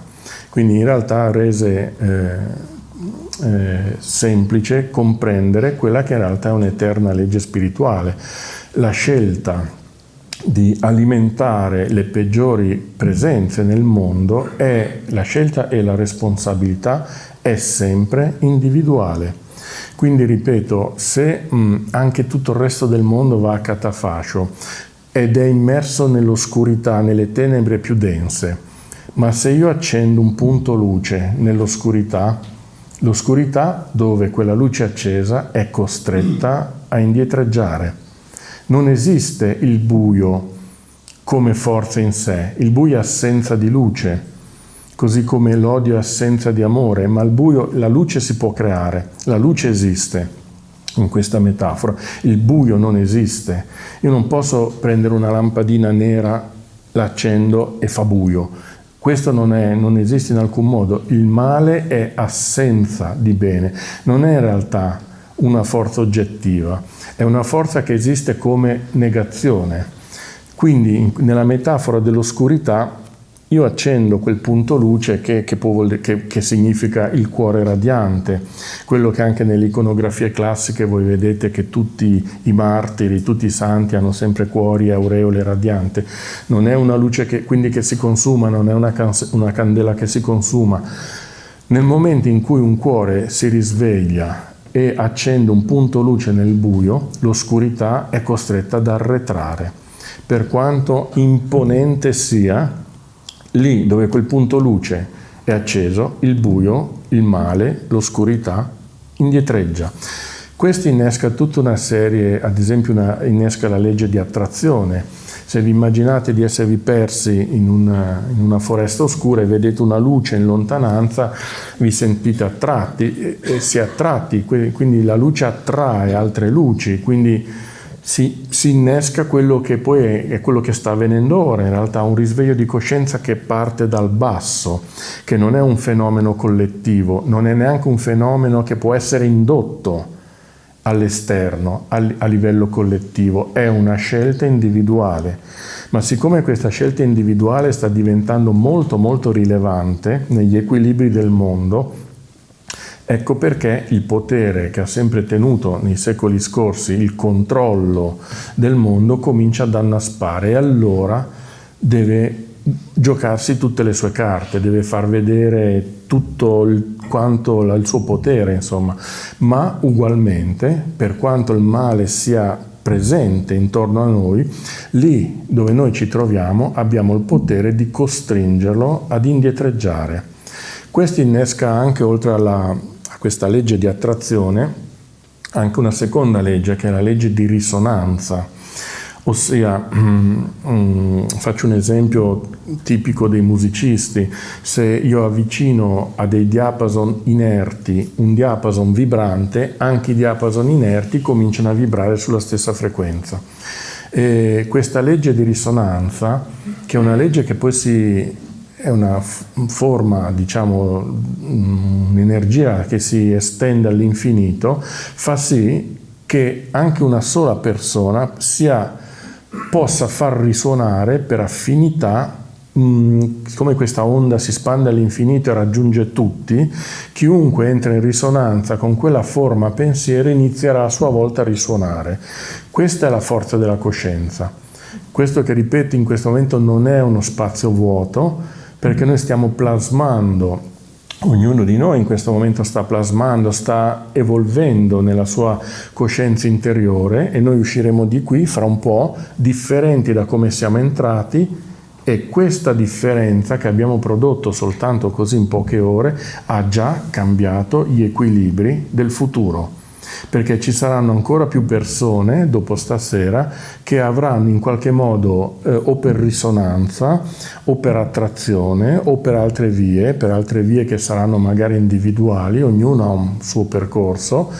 Quindi in realtà rese semplice comprendere quella che in realtà è un'eterna legge spirituale. La scelta di alimentare le peggiori presenze nel mondo è la scelta e la responsabilità è sempre individuale. Quindi ripeto, se anche tutto il resto del mondo va a catafascio ed è immerso nell'oscurità, nelle tenebre più dense, ma se io accendo un punto luce nell'oscurità, l'oscurità dove quella luce accesa è costretta a indietreggiare. Non esiste il buio come forza in sé, il buio è assenza di luce, così come l'odio è assenza di amore, ma il buio, la luce si può creare, la luce esiste in questa metafora, il buio non esiste. Io non posso prendere una lampadina nera, l'accendo e fa buio. Questo non esiste in alcun modo. Il male è assenza di bene, non è in realtà una forza oggettiva, è una forza che esiste come negazione. Quindi nella metafora dell'oscurità io accendo quel punto luce che significa il cuore radiante, quello che anche nelle iconografie classiche voi vedete che tutti i martiri, tutti i santi hanno sempre cuori e aureole radiante. Non è una luce che si consuma, non è una candela che si consuma. Nel momento in cui un cuore si risveglia e accende un punto luce nel buio, l'oscurità è costretta ad arretrare. Per quanto imponente sia, lì dove quel punto luce è acceso, il buio, il male, l'oscurità indietreggia. Questo innesca tutta una serie, ad esempio innesca la legge di attrazione. Se vi immaginate di esservi persi in una foresta oscura e vedete una luce in lontananza, vi sentite attratti e si è attratti, quindi la luce attrae altre luci, quindi si innesca quello che poi è quello che sta avvenendo ora, in realtà un risveglio di coscienza che parte dal basso, che non è un fenomeno collettivo, non è neanche un fenomeno che può essere indotto all'esterno, a livello collettivo, è una scelta individuale. Ma siccome questa scelta individuale sta diventando molto molto rilevante negli equilibri del mondo, ecco perché il potere che ha sempre tenuto nei secoli scorsi il controllo del mondo comincia ad annaspare e allora deve giocarsi tutte le sue carte, deve far vedere tutto quanto il suo potere, insomma. Ma ugualmente, per quanto il male sia presente intorno a noi, lì dove noi ci troviamo abbiamo il potere di costringerlo ad indietreggiare. Questo innesca anche, oltre a questa legge di attrazione, anche una seconda legge, che è la legge di risonanza. Ossia, faccio un esempio tipico dei musicisti: se io avvicino a dei diapason inerti un diapason vibrante, anche i diapason inerti cominciano a vibrare sulla stessa frequenza. E questa legge di risonanza, che è una legge che poi è una forma, diciamo, un'energia che si estende all'infinito, fa sì che anche una sola persona possa far risuonare per affinità, come questa onda si spande all'infinito e raggiunge tutti, chiunque entra in risonanza con quella forma pensiero inizierà a sua volta a risuonare. Questa è la forza della coscienza. Questo che ripeto in questo momento non è uno spazio vuoto, perché noi stiamo plasmando, ognuno di noi in questo momento sta plasmando, sta evolvendo nella sua coscienza interiore, e noi usciremo di qui fra un po' differenti da come siamo entrati, e questa differenza che abbiamo prodotto soltanto così in poche ore ha già cambiato gli equilibri del futuro. Perché ci saranno ancora più persone dopo stasera che avranno in qualche modo o per risonanza o per attrazione o per altre vie che saranno magari individuali, ognuno ha un suo percorso,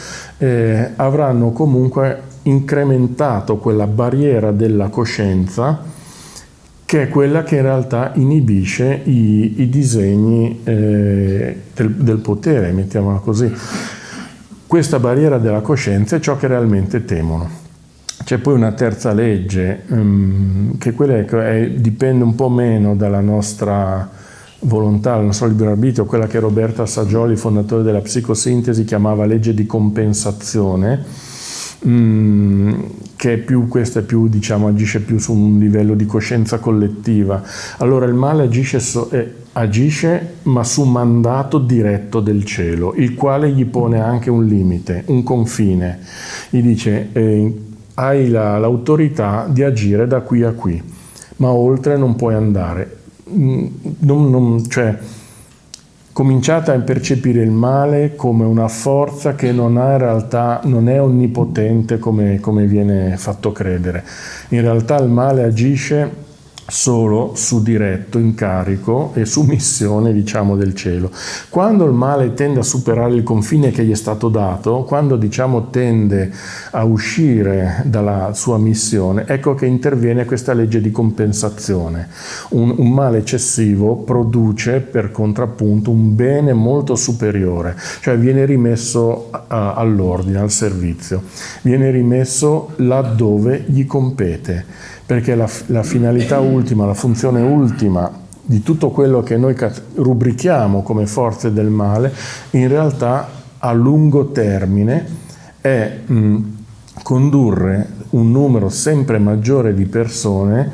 avranno comunque incrementato quella barriera della coscienza che è quella che in realtà inibisce i disegni del potere, mettiamola così. Questa barriera della coscienza è ciò che realmente temono. C'è poi una terza legge, che quella dipende un po' meno dalla nostra volontà, dal nostro libero arbitrio, quella che Roberto Assagioli, fondatore della psicosintesi, chiamava legge di compensazione, che è più, questa è più, diciamo, agisce più su un livello di coscienza collettiva. Allora il male agisce ma su mandato diretto del cielo, il quale gli pone anche un limite, un confine. Gli dice hai l'autorità di agire da qui a qui, ma oltre non puoi andare. Cioè, cominciate a percepire il male come una forza che non ha in realtà, non è onnipotente come viene fatto credere. In realtà il male agisce solo su diretto incarico e su missione, diciamo, del cielo. Quando il male tende a superare il confine che gli è stato dato, quando, diciamo, tende a uscire dalla sua missione, ecco che interviene questa legge di compensazione. Un male eccessivo produce per contrappunto un bene molto superiore, cioè viene rimesso all'ordine, al servizio, viene rimesso laddove gli compete. Perché la finalità ultima, la funzione ultima di tutto quello che noi rubrichiamo come forze del male, in realtà a lungo termine è condurre un numero sempre maggiore di persone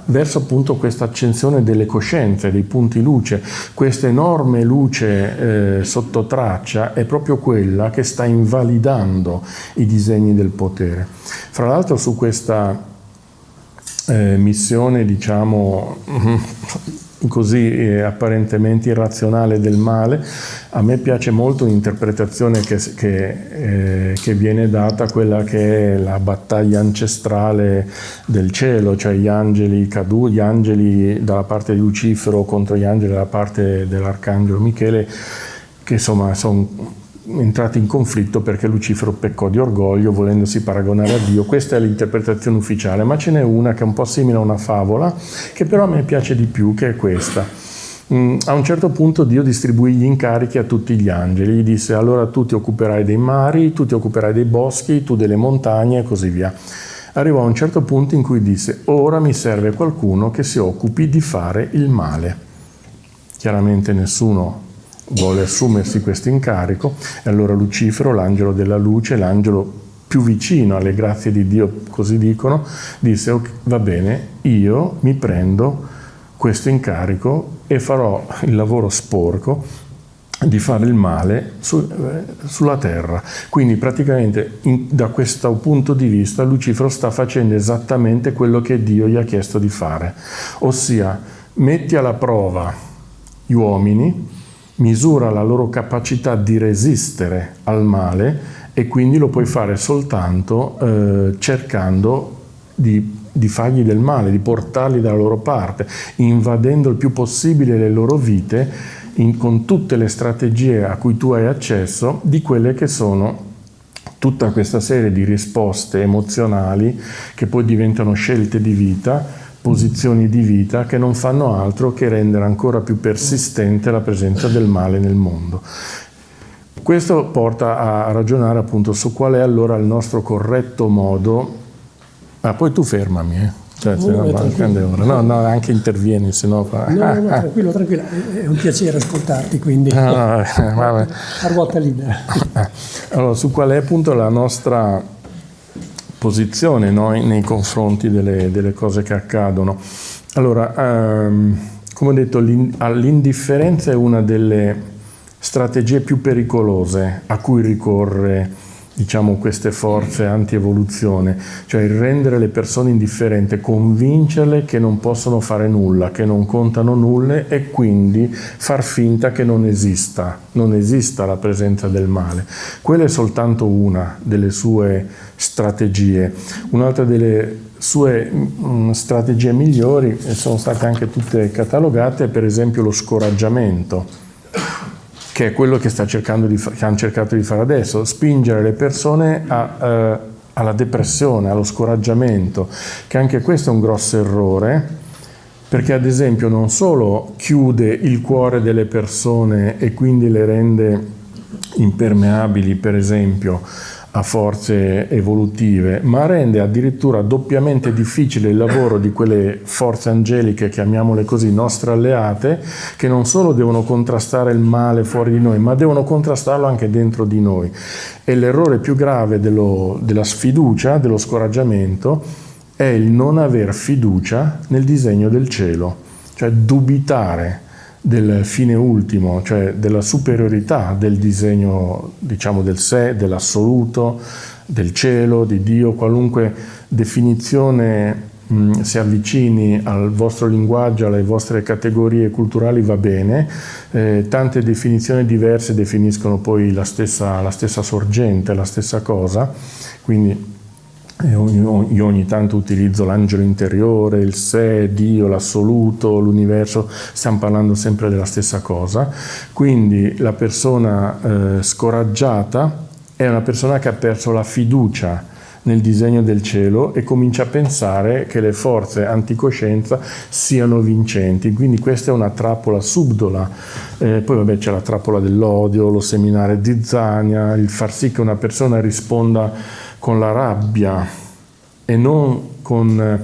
verso appunto questa accensione delle coscienze, dei punti luce. Questa enorme luce sotto traccia è proprio quella che sta invalidando i disegni del potere. Fra l'altro su questa missione, diciamo così, apparentemente irrazionale del male, a me piace molto l'interpretazione che viene data, quella che è la battaglia ancestrale del cielo, cioè gli angeli caduti, gli angeli dalla parte di Lucifero contro gli angeli dalla parte dell'arcangelo Michele, che insomma sono entrati in conflitto perché Lucifero peccò di orgoglio volendosi paragonare a Dio. Questa è l'interpretazione ufficiale, ma ce n'è una che è un po' simile a una favola, che però a me piace di più, che è questa. A un certo punto Dio distribuì gli incarichi a tutti gli angeli, gli disse: allora tu ti occuperai dei mari, tu ti occuperai dei boschi, tu delle montagne e così via. Arrivò a un certo punto in cui disse: ora mi serve qualcuno che si occupi di fare il male. Chiaramente nessuno vuole assumersi questo incarico, e allora Lucifero, l'angelo della luce, l'angelo più vicino alle grazie di Dio, così dicono, disse: okay, va bene, io mi prendo questo incarico e farò il lavoro sporco di fare il male sulla terra. Quindi praticamente da questo punto di vista Lucifero sta facendo esattamente quello che Dio gli ha chiesto di fare, ossia metti alla prova gli uomini, misura la loro capacità di resistere al male, e quindi lo puoi fare soltanto cercando di fargli del male, di portarli dalla loro parte, invadendo il più possibile le loro vite con tutte le strategie a cui tu hai accesso, di quelle che sono tutta questa serie di risposte emozionali che poi diventano scelte di vita, posizioni di vita che non fanno altro che rendere ancora più persistente la presenza del male nel mondo. Questo porta a ragionare appunto su qual è allora il nostro corretto modo. Poi tu fermami, no, anche intervieni, se no. No, tranquillo, è un piacere ascoltarti, quindi a ruota libera. Allora, su qual è appunto la nostra posizione, no? Nei confronti delle cose che accadono. Allora, come ho detto, l'indifferenza è una delle strategie più pericolose a cui ricorre, diciamo, queste forze anti-evoluzione, cioè il rendere le persone indifferenti, convincerle che non possono fare nulla, che non contano nulla, e quindi far finta che non esista la presenza del male. Quella è soltanto una delle sue strategie. Un'altra delle sue strategie migliori sono state anche tutte catalogate, per esempio lo scoraggiamento, che è quello che hanno cercato di fare adesso, spingere le persone alla depressione, allo scoraggiamento, che anche questo è un grosso errore, perché ad esempio non solo chiude il cuore delle persone e quindi le rende impermeabili, per esempio, a forze evolutive, ma rende addirittura doppiamente difficile il lavoro di quelle forze angeliche, chiamiamole così, nostre alleate, che non solo devono contrastare il male fuori di noi, ma devono contrastarlo anche dentro di noi. E l'errore più grave della sfiducia, dello scoraggiamento, è il non aver fiducia nel disegno del cielo, cioè dubitare del fine ultimo, cioè della superiorità del disegno, diciamo, del sé, dell'assoluto, del cielo, di Dio. Qualunque definizione si avvicini al vostro linguaggio, alle vostre categorie culturali, va bene. Tante definizioni diverse definiscono poi la stessa sorgente, la stessa cosa, quindi io ogni tanto utilizzo l'angelo interiore, il sé, Dio, l'assoluto, l'universo, stiamo parlando sempre della stessa cosa. Quindi la persona scoraggiata è una persona che ha perso la fiducia nel disegno del cielo e comincia a pensare che le forze anticoscienza siano vincenti. Quindi questa è una trappola subdola. Poi vabbè, c'è la trappola dell'odio, lo seminare di Zania, il far sì che una persona risponda con la rabbia e non con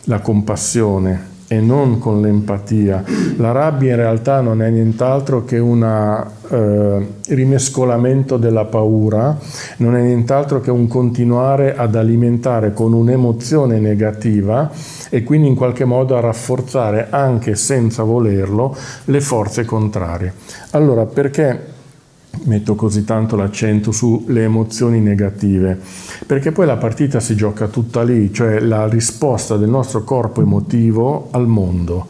la compassione e non con l'empatia. La rabbia in realtà non è nient'altro che un rimescolamento della paura, non è nient'altro che un continuare ad alimentare con un'emozione negativa e quindi in qualche modo a rafforzare, anche senza volerlo, le forze contrarie. Allora, perché metto così tanto l'accento sulle emozioni negative? Perché poi la partita si gioca tutta lì, cioè la risposta del nostro corpo emotivo al mondo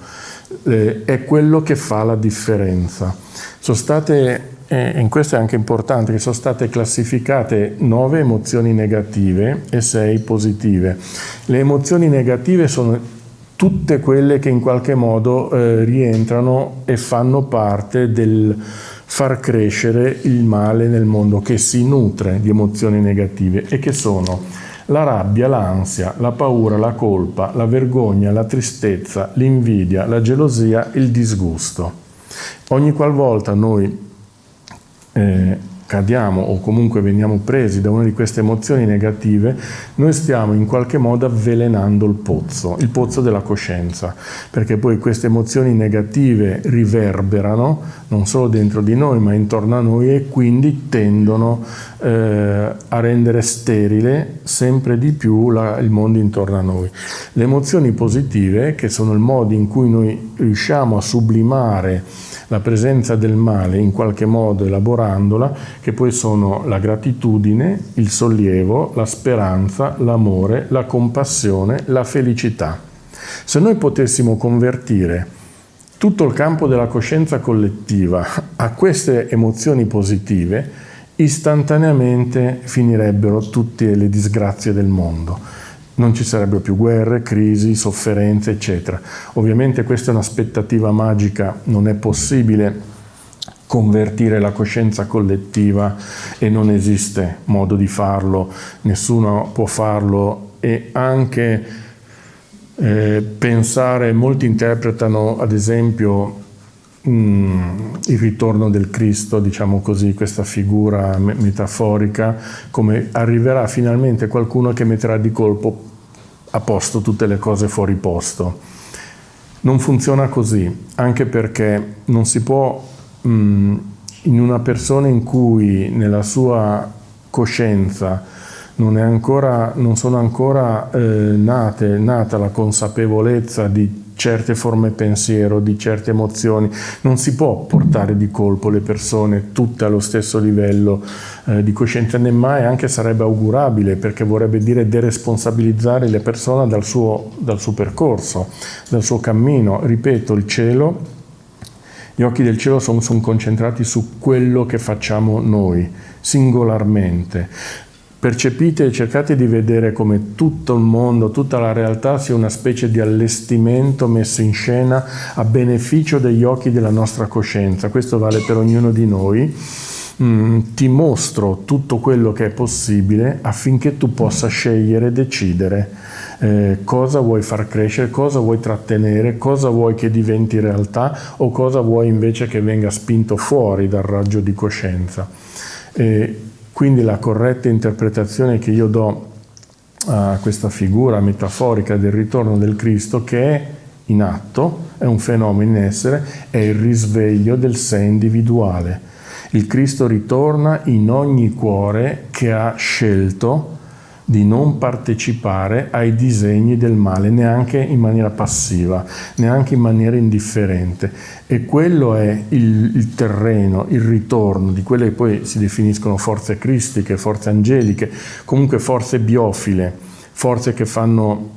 è quello che fa la differenza. Sono state, e questo è anche importante, che sono state classificate 9 emozioni negative e 6 positive. Le emozioni negative sono tutte quelle che in qualche modo rientrano e fanno parte del far crescere il male nel mondo, che si nutre di emozioni negative, e che sono la rabbia, l'ansia, la paura, la colpa, la vergogna, la tristezza, l'invidia, la gelosia, il disgusto. Ogni qualvolta noi cadiamo o comunque veniamo presi da una di queste emozioni negative, noi stiamo in qualche modo avvelenando il pozzo della coscienza, perché poi queste emozioni negative riverberano non solo dentro di noi ma intorno a noi e quindi tendono a rendere sterile sempre di più il mondo intorno a noi. Le emozioni positive, che sono il modo in cui noi riusciamo a sublimare la presenza del male in qualche modo elaborandola, che poi sono la gratitudine, il sollievo, la speranza, l'amore, la compassione, la felicità. Se noi potessimo convertire tutto il campo della coscienza collettiva a queste emozioni positive, istantaneamente finirebbero tutte le disgrazie del mondo. Non ci sarebbero più guerre, crisi, sofferenze, eccetera. Ovviamente questa è un'aspettativa magica, non è possibile convertire la coscienza collettiva e non esiste modo di farlo, nessuno può farlo, e anche pensare, molti interpretano ad esempio il ritorno del Cristo, diciamo così, questa figura metaforica, come arriverà finalmente qualcuno che metterà di colpo a posto tutte le cose fuori posto. Non funziona così, anche perché non si può, in una persona in cui nella sua coscienza non sono ancora nata la consapevolezza di certe forme pensiero, di certe emozioni. Non si può portare di colpo le persone tutte allo stesso livello di coscienza, nemmai anche sarebbe augurabile, perché vorrebbe dire deresponsabilizzare le persone dal suo percorso, dal suo cammino. Ripeto, il cielo, gli occhi del cielo sono concentrati su quello che facciamo noi, singolarmente. Percepite e cercate di vedere come tutto il mondo, tutta la realtà sia una specie di allestimento messo in scena a beneficio degli occhi della nostra coscienza. Questo vale per ognuno di noi. Ti mostro tutto quello che è possibile affinché tu possa scegliere e decidere cosa vuoi far crescere, cosa vuoi trattenere, cosa vuoi che diventi realtà o cosa vuoi invece che venga spinto fuori dal raggio di coscienza. Quindi la corretta interpretazione che io do a questa figura metaforica del ritorno del Cristo, che è in atto, è un fenomeno in essere, è il risveglio del sé individuale. Il Cristo ritorna in ogni cuore che ha scelto di non partecipare ai disegni del male, neanche in maniera passiva, neanche in maniera indifferente. E quello è il terreno, il ritorno di quelle che poi si definiscono forze cristiche, forze angeliche, comunque forze biofile, forze che fanno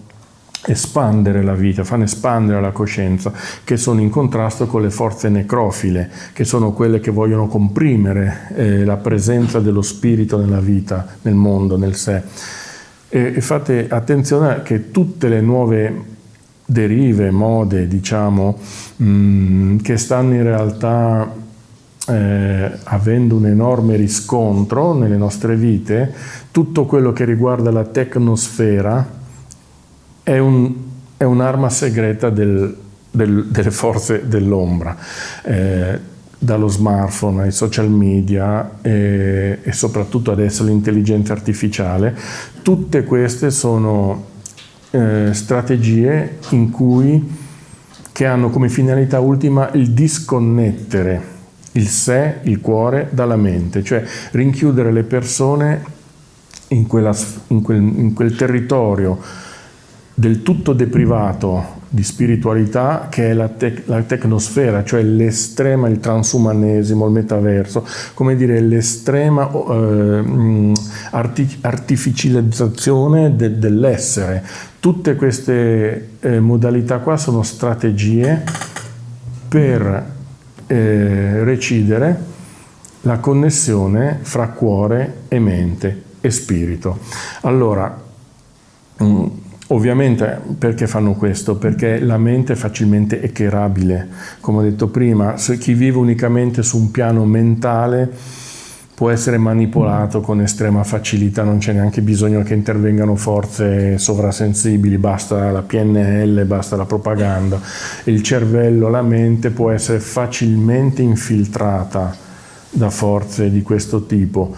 espandere la vita, fanno espandere la coscienza, che sono in contrasto con le forze necrofile, che sono quelle che vogliono comprimere la presenza dello spirito nella vita, nel mondo, nel sé. E fate attenzione che tutte le nuove derive, mode, diciamo, che stanno in realtà avendo un enorme riscontro nelle nostre vite, tutto quello che riguarda la tecnosfera è un'arma segreta delle forze dell'ombra, dallo smartphone ai social media e soprattutto adesso l'intelligenza artificiale. Tutte queste sono strategie che hanno come finalità ultima il disconnettere il sé, il cuore dalla mente, cioè rinchiudere le persone in quel territorio del tutto deprivato di spiritualità che è la tecnosfera, cioè l'estrema, il transumanesimo, il metaverso, come dire l'estrema artificializzazione dell'essere. Tutte queste modalità qua sono strategie per recidere la connessione fra cuore e mente e spirito. Allora, ovviamente perché fanno questo? Perché la mente è facilmente eccherabile. Come ho detto prima, se chi vive unicamente su un piano mentale può essere manipolato con estrema facilità, non c'è neanche bisogno che intervengano forze sovrasensibili, basta la PNL, basta la propaganda. Il cervello, la mente può essere facilmente infiltrata da forze di questo tipo.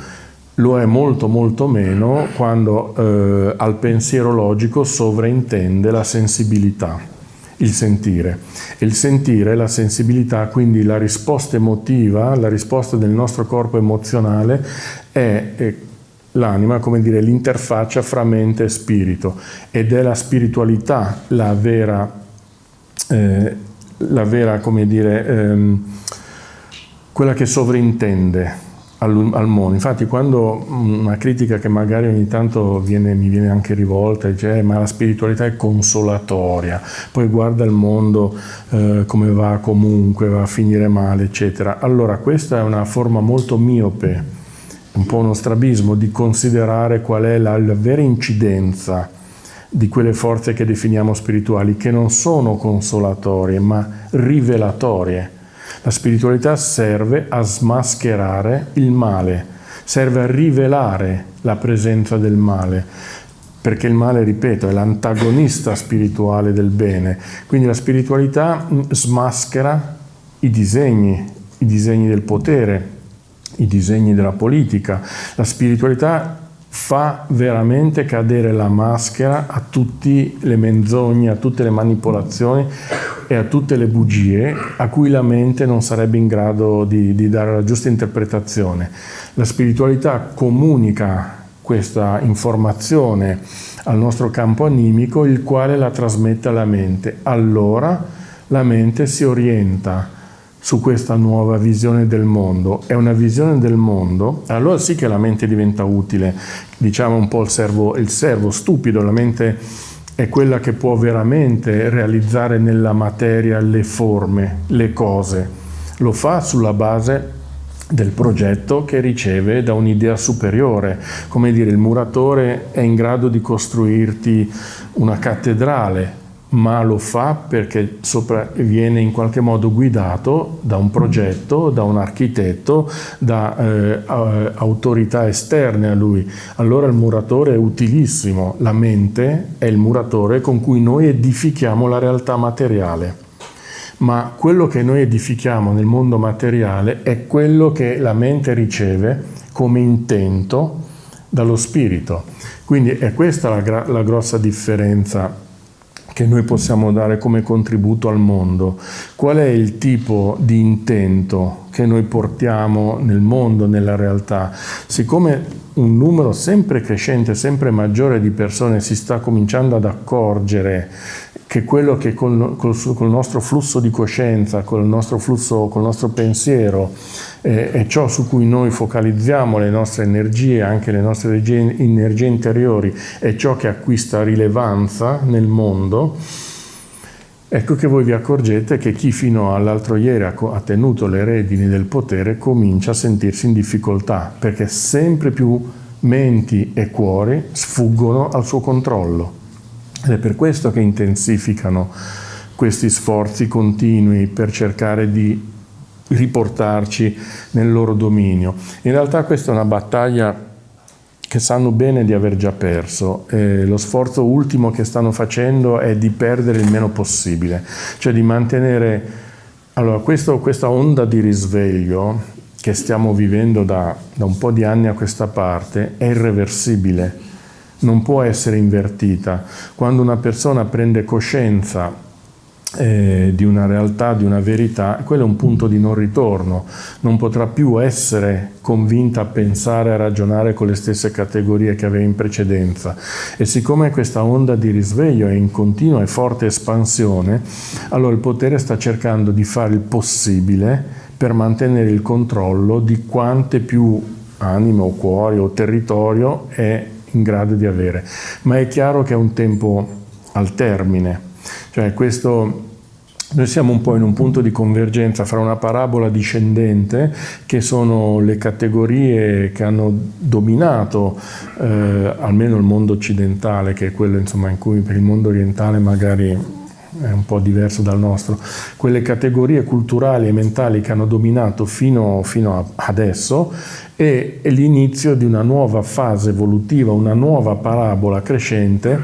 Lo è molto molto meno quando al pensiero logico sovraintende la sensibilità, il sentire. E il sentire, la sensibilità, quindi la risposta emotiva, la risposta del nostro corpo emozionale è l'anima, come dire, l'interfaccia fra mente e spirito. Ed è la spiritualità la vera come dire, quella che sovrintende al mondo. Infatti quando una critica che magari ogni tanto mi viene anche rivolta, dice ma la spiritualità è consolatoria, poi guarda il mondo come va comunque, va a finire male, eccetera. Allora questa è una forma molto miope, un po' uno strabismo, di considerare qual è la vera incidenza di quelle forze che definiamo spirituali, che non sono consolatorie ma rivelatorie. La spiritualità serve a smascherare il male, serve a rivelare la presenza del male, perché il male, ripeto, è l'antagonista spirituale del bene. Quindi la spiritualità smaschera i disegni del potere, i disegni della politica. La spiritualità fa veramente cadere la maschera a tutte le menzogne, a tutte le manipolazioni e a tutte le bugie a cui la mente non sarebbe in grado di dare la giusta interpretazione. La spiritualità comunica questa informazione al nostro campo animico, il quale la trasmette alla mente. Allora la mente si orienta su questa nuova visione del mondo. È una visione del mondo, allora sì che la mente diventa utile, diciamo un po' il servo stupido. La mente è quella che può veramente realizzare nella materia le forme, le cose. Lo fa sulla base del progetto che riceve da un'idea superiore. Come dire, il muratore è in grado di costruirti una cattedrale, ma lo fa perché viene in qualche modo guidato da un progetto, da un architetto, da autorità esterne a lui. Allora il muratore è utilissimo. La mente è il muratore con cui noi edifichiamo la realtà materiale. Ma quello che noi edifichiamo nel mondo materiale è quello che la mente riceve come intento dallo spirito. Quindi è questa la grossa differenza che noi possiamo dare come contributo al mondo. Qual è il tipo di intento che noi portiamo nel mondo, nella realtà? Siccome un numero sempre crescente, sempre maggiore di persone si sta cominciando ad accorgere che quello che col nostro flusso di coscienza, col nostro pensiero, è ciò su cui noi focalizziamo le nostre energie, anche le nostre energie interiori, è ciò che acquista rilevanza nel mondo, ecco che voi vi accorgete che chi fino all'altro ieri ha tenuto le redini del potere comincia a sentirsi in difficoltà, perché sempre più menti e cuori sfuggono al suo controllo. Ed è per questo che intensificano questi sforzi continui per cercare di riportarci nel loro dominio. In realtà questa è una battaglia che sanno bene di aver già perso. Lo sforzo ultimo che stanno facendo è di perdere il meno possibile, cioè di mantenere... Allora, questa onda di risveglio che stiamo vivendo da un po' di anni a questa parte è irreversibile. Non può essere invertita. Quando una persona prende coscienza di una realtà, di una verità, quello è un punto di non ritorno. Non potrà più essere convinta a pensare, a ragionare con le stesse categorie che aveva in precedenza. E siccome questa onda di risveglio è in continua e forte espansione, allora il potere sta cercando di fare il possibile per mantenere il controllo di quante più anime o cuori o territorio è in grado di avere. Ma è chiaro che è un tempo al termine, cioè noi siamo un po' in un punto di convergenza fra una parabola discendente, che sono le categorie che hanno dominato almeno il mondo occidentale, che è quello insomma in cui per il mondo orientale magari è un po' diverso dal nostro, quelle categorie culturali e mentali che hanno dominato fino adesso, e l'inizio di una nuova fase evolutiva, una nuova parabola crescente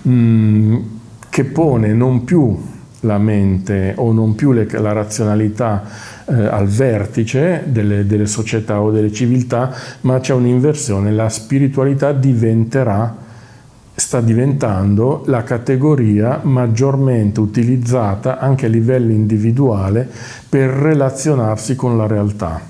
che pone non più la mente o non più la razionalità al vertice delle società o delle civiltà, ma c'è un'inversione. La spiritualità sta diventando la categoria maggiormente utilizzata anche a livello individuale per relazionarsi con la realtà,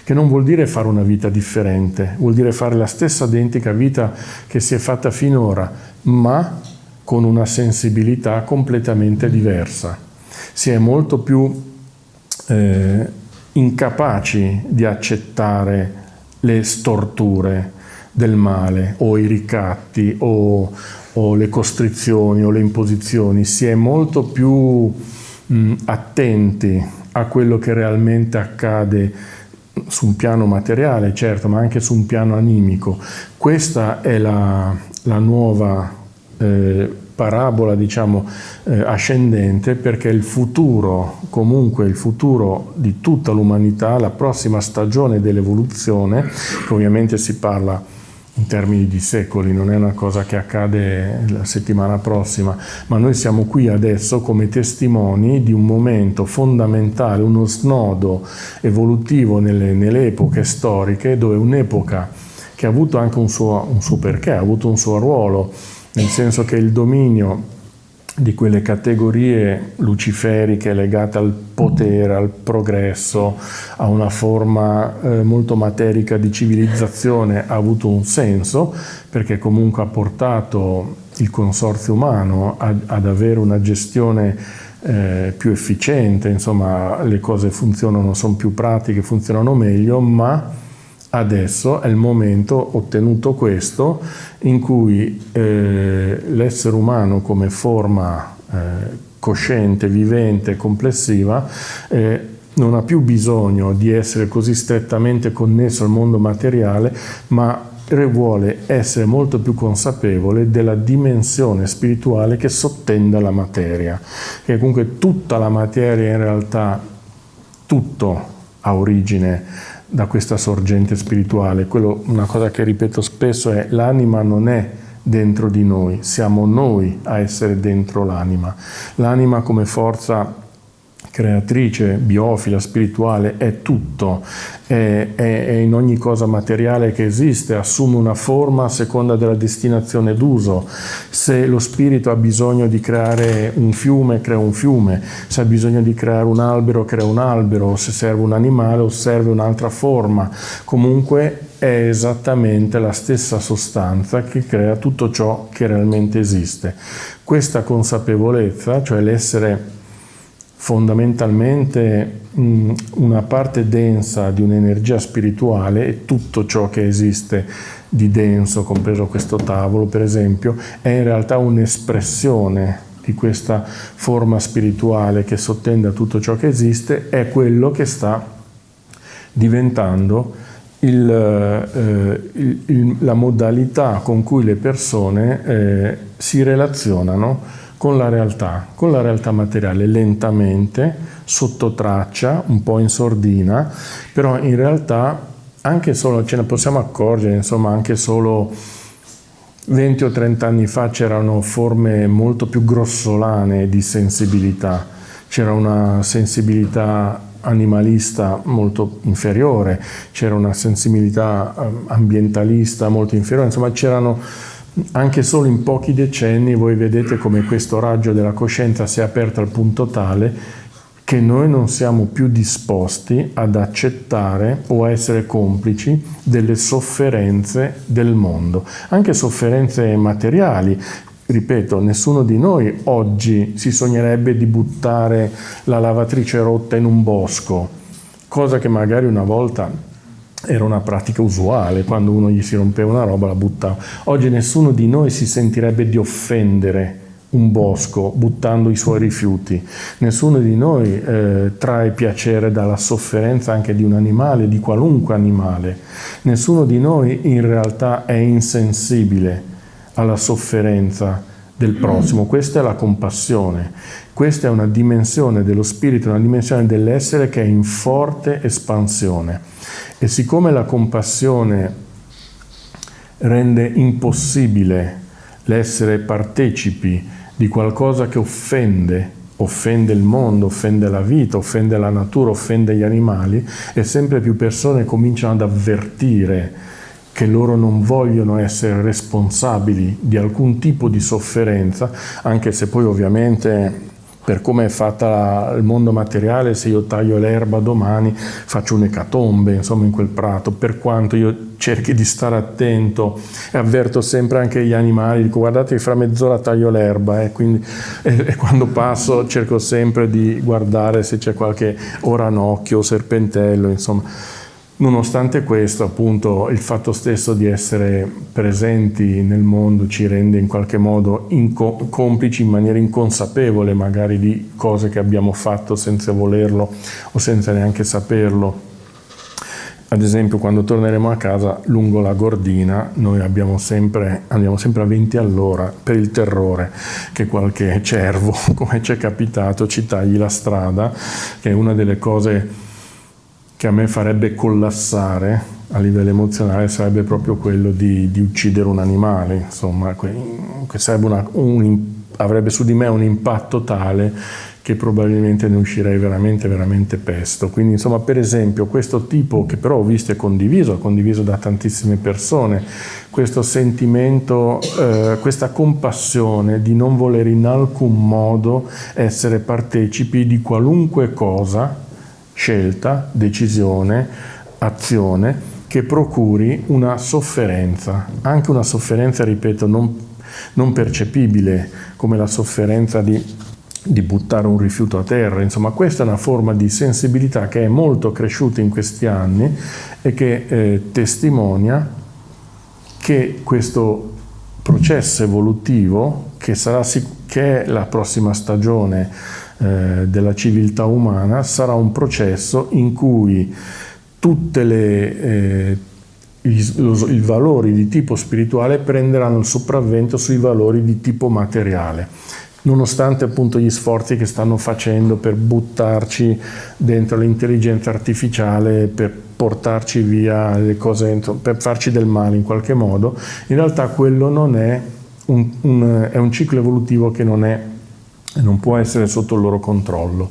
che non vuol dire fare una vita differente, vuol dire fare la stessa identica vita che si è fatta finora, ma con una sensibilità completamente diversa. Si è molto più incapaci di accettare le storture del male o i ricatti o le costrizioni o le imposizioni. Si è molto più attenti a quello che realmente accade su un piano materiale, certo, ma anche su un piano animico. Questa è la nuova parabola, diciamo, ascendente, perché il futuro, comunque il futuro di tutta l'umanità, la prossima stagione dell'evoluzione, che ovviamente si parla in termini di secoli, non è una cosa che accade la settimana prossima, ma noi siamo qui adesso come testimoni di un momento fondamentale, uno snodo evolutivo nelle epoche storiche, dove un'epoca che ha avuto anche un suo perché, ha avuto un suo ruolo, nel senso che il dominio di quelle categorie luciferiche legate al potere, al progresso, a una forma molto materica di civilizzazione, ha avuto un senso, perché comunque ha portato il consorzio umano ad avere una gestione più efficiente, insomma le cose funzionano, sono più pratiche, funzionano meglio, ma adesso è il momento, ottenuto questo, in cui l'essere umano come forma cosciente, vivente, complessiva, non ha più bisogno di essere così strettamente connesso al mondo materiale, ma vuole essere molto più consapevole della dimensione spirituale che sottende la materia. E comunque tutta la materia in realtà, tutto ha origine da questa sorgente spirituale. Una cosa che ripeto spesso è: l'anima non è dentro di noi, siamo noi a essere dentro l'anima. L'anima come forza creatrice, biofila, spirituale, è tutto, è in ogni cosa materiale che esiste, assume una forma a seconda della destinazione d'uso. Se lo spirito ha bisogno di creare un fiume, crea un fiume; se ha bisogno di creare un albero, crea un albero; se serve un animale, osserva un'altra forma. Comunque è esattamente la stessa sostanza che crea tutto ciò che realmente esiste. Questa consapevolezza, cioè l'essere fondamentalmente una parte densa di un'energia spirituale, e tutto ciò che esiste di denso, compreso questo tavolo per esempio, è in realtà un'espressione di questa forma spirituale che sottende a tutto ciò che esiste, è quello che sta diventando la modalità con cui le persone si relazionano con la realtà materiale, lentamente, sotto traccia, un po' in sordina, però in realtà anche solo, ce ne possiamo accorgere, insomma, anche solo 20 o 30 anni fa c'erano forme molto più grossolane di sensibilità, c'era una sensibilità animalista molto inferiore, c'era una sensibilità ambientalista molto inferiore, insomma c'erano, anche solo in pochi decenni voi vedete come questo raggio della coscienza si è aperto al punto tale che noi non siamo più disposti ad accettare o a essere complici delle sofferenze del mondo, anche sofferenze materiali. Ripeto, nessuno di noi oggi si sognerebbe di buttare la lavatrice rotta in un bosco, cosa che magari una volta era una pratica usuale, quando uno gli si rompeva una roba la buttava. Oggi nessuno di noi si sentirebbe di offendere un bosco buttando i suoi rifiuti. Nessuno di noi trae piacere dalla sofferenza anche di un animale, di qualunque animale. Nessuno di noi in realtà è insensibile alla sofferenza del prossimo. Questa è la compassione. Questa è una dimensione dello spirito, una dimensione dell'essere che è in forte espansione. E siccome la compassione rende impossibile l'essere partecipi di qualcosa che offende il mondo, offende la vita, offende la natura, offende gli animali, e sempre più persone cominciano ad avvertire che loro non vogliono essere responsabili di alcun tipo di sofferenza, anche se poi ovviamente, per come è fatta il mondo materiale, se io taglio l'erba domani faccio un'ecatombe, insomma, in quel prato, per quanto io cerchi di stare attento e avverto sempre anche gli animali, dico: guardate che fra mezz'ora taglio l'erba, quindi quando passo cerco sempre di guardare se c'è qualche ranocchio o serpentello, insomma. Nonostante questo, appunto, il fatto stesso di essere presenti nel mondo ci rende in qualche modo complici in maniera inconsapevole magari di cose che abbiamo fatto senza volerlo o senza neanche saperlo. Ad esempio, quando torneremo a casa lungo la Gordina, noi andiamo sempre a 20 all'ora per il terrore che qualche cervo, come ci è capitato, ci tagli la strada, che è una delle cose che a me farebbe collassare a livello emozionale, sarebbe proprio quello di uccidere un animale, insomma, che sarebbe avrebbe su di me un impatto tale che probabilmente ne uscirei veramente, veramente pesto. Quindi insomma, per esempio, questo tipo, che però ho visto e condiviso da tantissime persone, questo sentimento, questa compassione di non voler in alcun modo essere partecipi di qualunque cosa, scelta, decisione, azione, che procuri una sofferenza, anche una sofferenza, ripeto, non percepibile come la sofferenza di buttare un rifiuto a terra. Insomma, questa è una forma di sensibilità che è molto cresciuta in questi anni e che testimonia che questo processo evolutivo, che è la prossima stagione della civiltà umana, sarà un processo in cui tutte i valori di tipo spirituale prenderanno il sopravvento sui valori di tipo materiale, nonostante appunto gli sforzi che stanno facendo per buttarci dentro l'intelligenza artificiale, per portarci via le cose, per farci del male in qualche modo. In realtà quello non è è un ciclo evolutivo che non può essere sotto il loro controllo,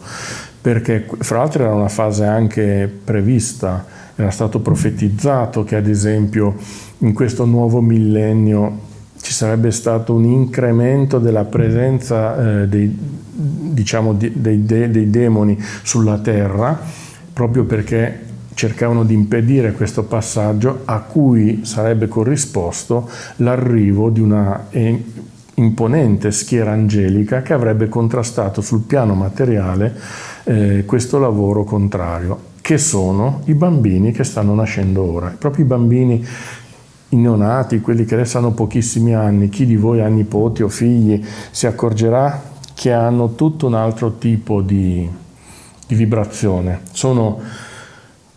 perché fra l'altro era una fase anche prevista, era stato profetizzato che ad esempio in questo nuovo millennio ci sarebbe stato un incremento della presenza dei demoni sulla terra, proprio perché cercavano di impedire questo passaggio, a cui sarebbe corrisposto l'arrivo di una imponente schiera angelica che avrebbe contrastato sul piano materiale questo lavoro contrario, che sono i bambini che stanno nascendo ora. Proprio i bambini, i neonati, quelli che adesso hanno pochissimi anni. Chi di voi ha nipoti o figli si accorgerà che hanno tutto un altro tipo di vibrazione.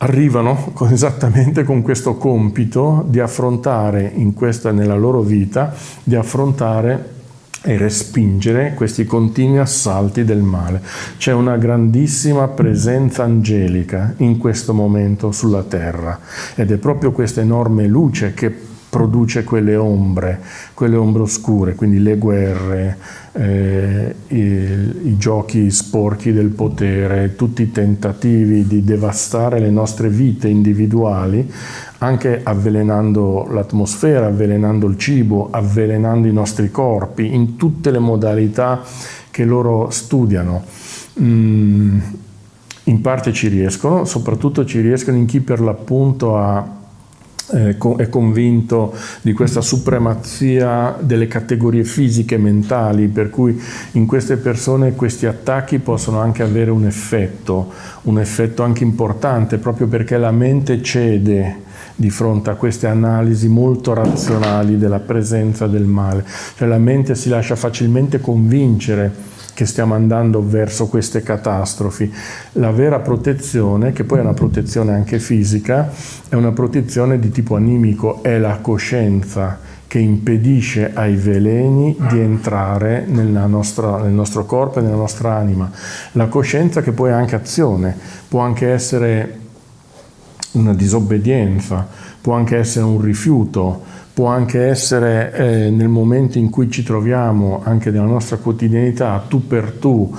Arrivano esattamente con questo compito di affrontare nella loro vita, di affrontare e respingere questi continui assalti del male. C'è una grandissima presenza angelica in questo momento sulla terra, ed è proprio questa enorme luce che produce quelle ombre oscure, quindi le guerre, i giochi sporchi del potere, tutti i tentativi di devastare le nostre vite individuali, anche avvelenando l'atmosfera, avvelenando il cibo, avvelenando i nostri corpi, in tutte le modalità che loro studiano. In parte ci riescono, soprattutto ci riescono in chi per l'appunto è convinto di questa supremazia delle categorie fisiche e mentali, per cui in queste persone questi attacchi possono anche avere un effetto anche importante, proprio perché la mente cede di fronte a queste analisi molto razionali della presenza del male. Cioè la mente si lascia facilmente convincere che stiamo andando verso queste catastrofi. La vera protezione, che poi è una protezione anche fisica, è una protezione di tipo animico, è la coscienza che impedisce ai veleni di entrare nel nostro corpo e nella nostra anima. La coscienza che poi è anche azione, può anche essere una disobbedienza, può anche essere un rifiuto, può anche essere nel momento in cui ci troviamo anche nella nostra quotidianità tu per tu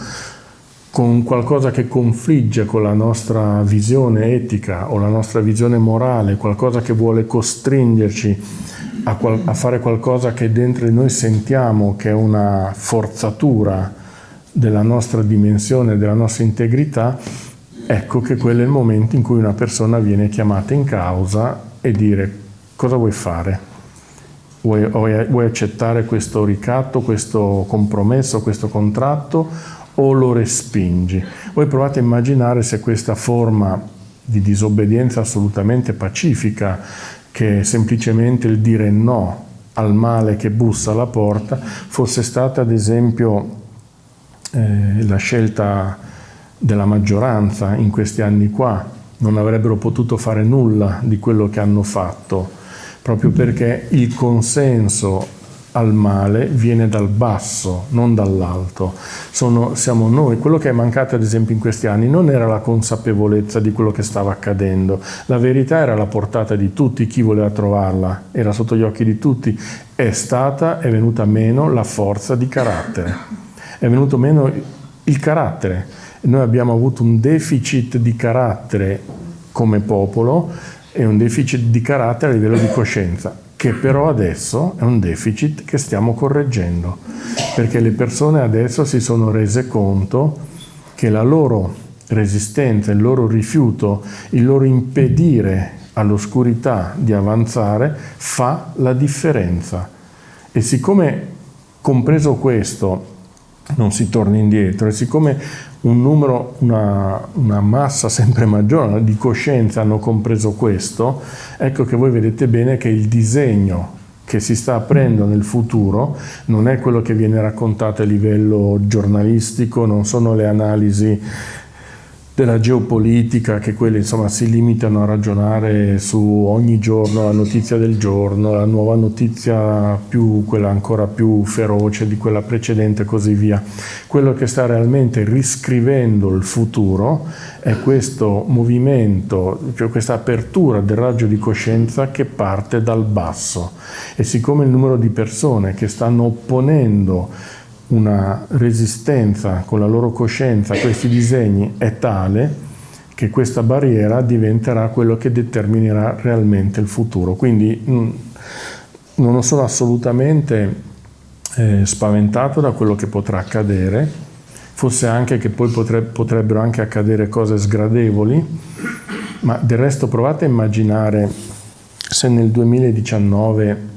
con qualcosa che confligge con la nostra visione etica o la nostra visione morale, qualcosa che vuole costringerci a fare qualcosa che dentro di noi sentiamo che è una forzatura della nostra dimensione, della nostra integrità. Ecco che quello è il momento in cui una persona viene chiamata in causa e dire: cosa vuoi fare? Vuoi accettare questo ricatto, questo compromesso, questo contratto, o lo respingi? Voi provate a immaginare se questa forma di disobbedienza assolutamente pacifica, che è semplicemente il dire no al male che bussa alla porta, fosse stata ad esempio la scelta della maggioranza in questi anni qua. Non avrebbero potuto fare nulla di quello che hanno fatto, proprio perché il consenso al male viene dal basso, non dall'alto. Siamo noi. Quello che è mancato ad esempio in questi anni non era la consapevolezza di quello che stava accadendo. La verità era alla portata di tutti, chi voleva trovarla era sotto gli occhi di tutti. È venuta meno la forza di carattere. È venuto meno il carattere. Noi abbiamo avuto un deficit di carattere come popolo e un deficit di carattere a livello di coscienza, che però adesso è un deficit che stiamo correggendo, perché le persone adesso si sono rese conto che la loro resistenza, il loro rifiuto, il loro impedire all'oscurità di avanzare fa la differenza. E siccome, compreso questo, non si torna indietro, e siccome un numero, una massa sempre maggiore di coscienze hanno compreso questo, ecco che voi vedete bene che il disegno che si sta aprendo nel futuro non è quello che viene raccontato a livello giornalistico, non sono le analisi della geopolitica, che quelle insomma si limitano a ragionare su ogni giorno la notizia del giorno, la nuova notizia quella ancora più feroce di quella precedente e così via. Quello che sta realmente riscrivendo il futuro è questo movimento, cioè questa apertura del raggio di coscienza che parte dal basso. E siccome il numero di persone che stanno opponendo una resistenza con la loro coscienza a questi disegni è tale che questa barriera diventerà quello che determinerà realmente il futuro. Quindi non sono assolutamente spaventato da quello che potrà accadere, forse anche che poi potrebbero anche accadere cose sgradevoli, ma del resto provate a immaginare se nel 2019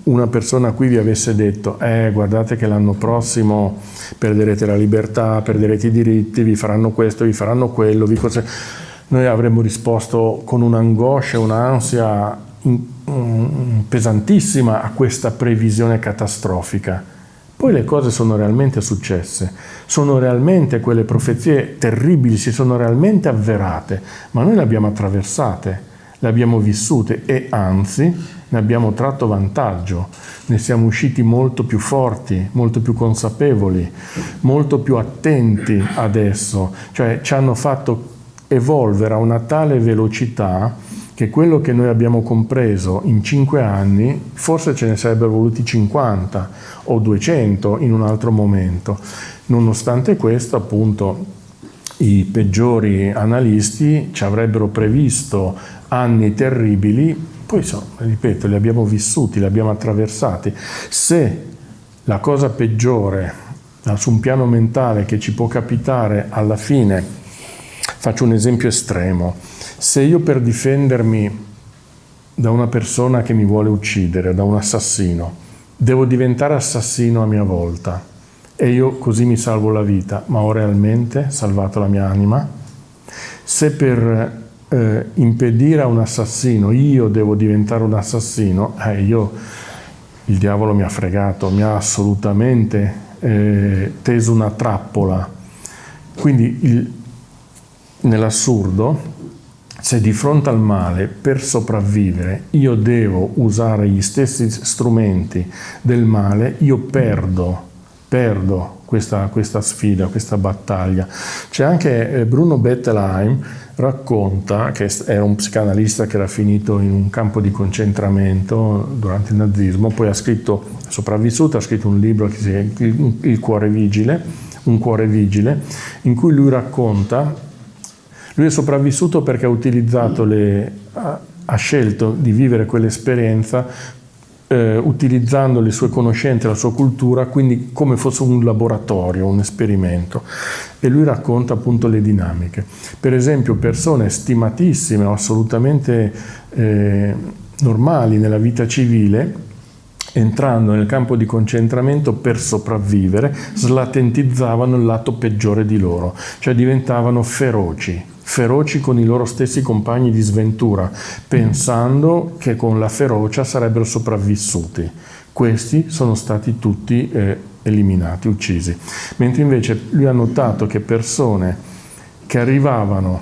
una persona qui vi avesse detto guardate che l'anno prossimo perderete la libertà, perderete i diritti, vi faranno questo, vi faranno quello, noi avremmo risposto con un'angoscia, un'ansia pesantissima a questa previsione catastrofica. Poi le cose sono realmente successe, sono realmente quelle profezie terribili, si sono realmente avverate, ma noi le abbiamo attraversate, le abbiamo vissute e anzi ne abbiamo tratto vantaggio, ne siamo usciti molto più forti, molto più consapevoli, molto più attenti adesso, cioè ci hanno fatto evolvere a una tale velocità che quello che noi abbiamo compreso in 5 anni, forse ce ne sarebbero voluti 50 o 200 in un altro momento. Nonostante questo, appunto, i peggiori analisti ci avrebbero previsto anni terribili. Poi, ripeto, li abbiamo vissuti, li abbiamo attraversati. Se la cosa peggiore su un piano mentale che ci può capitare alla fine, faccio un esempio estremo, se io per difendermi da una persona che mi vuole uccidere, da un assassino, devo diventare assassino a mia volta e io così mi salvo la vita, ma ho realmente salvato la mia anima? Se per impedire a un assassino io devo diventare un assassino, il diavolo mi ha fregato, mi ha assolutamente teso una trappola. Quindi nell'assurdo, se di fronte al male per sopravvivere io devo usare gli stessi strumenti del male, io perdo questa sfida, questa battaglia. C'è anche Bruno Bettelheim, racconta, che era un psicanalista che era finito in un campo di concentramento durante il nazismo, poi ha sopravvissuto, ha scritto un libro che si chiama Il cuore vigile, un cuore vigile, in cui lui racconta, lui è sopravvissuto perché ha scelto di vivere quell'esperienza utilizzando le sue conoscenze, la sua cultura, quindi come fosse un laboratorio, un esperimento. E lui racconta appunto le dinamiche. Per esempio, persone stimatissime o assolutamente normali nella vita civile, entrando nel campo di concentramento per sopravvivere, slatentizzavano il lato peggiore di loro, cioè diventavano feroci con i loro stessi compagni di sventura, pensando che con la ferocia sarebbero sopravvissuti. Questi sono stati tutti eliminati, uccisi. Mentre invece lui ha notato che persone che arrivavano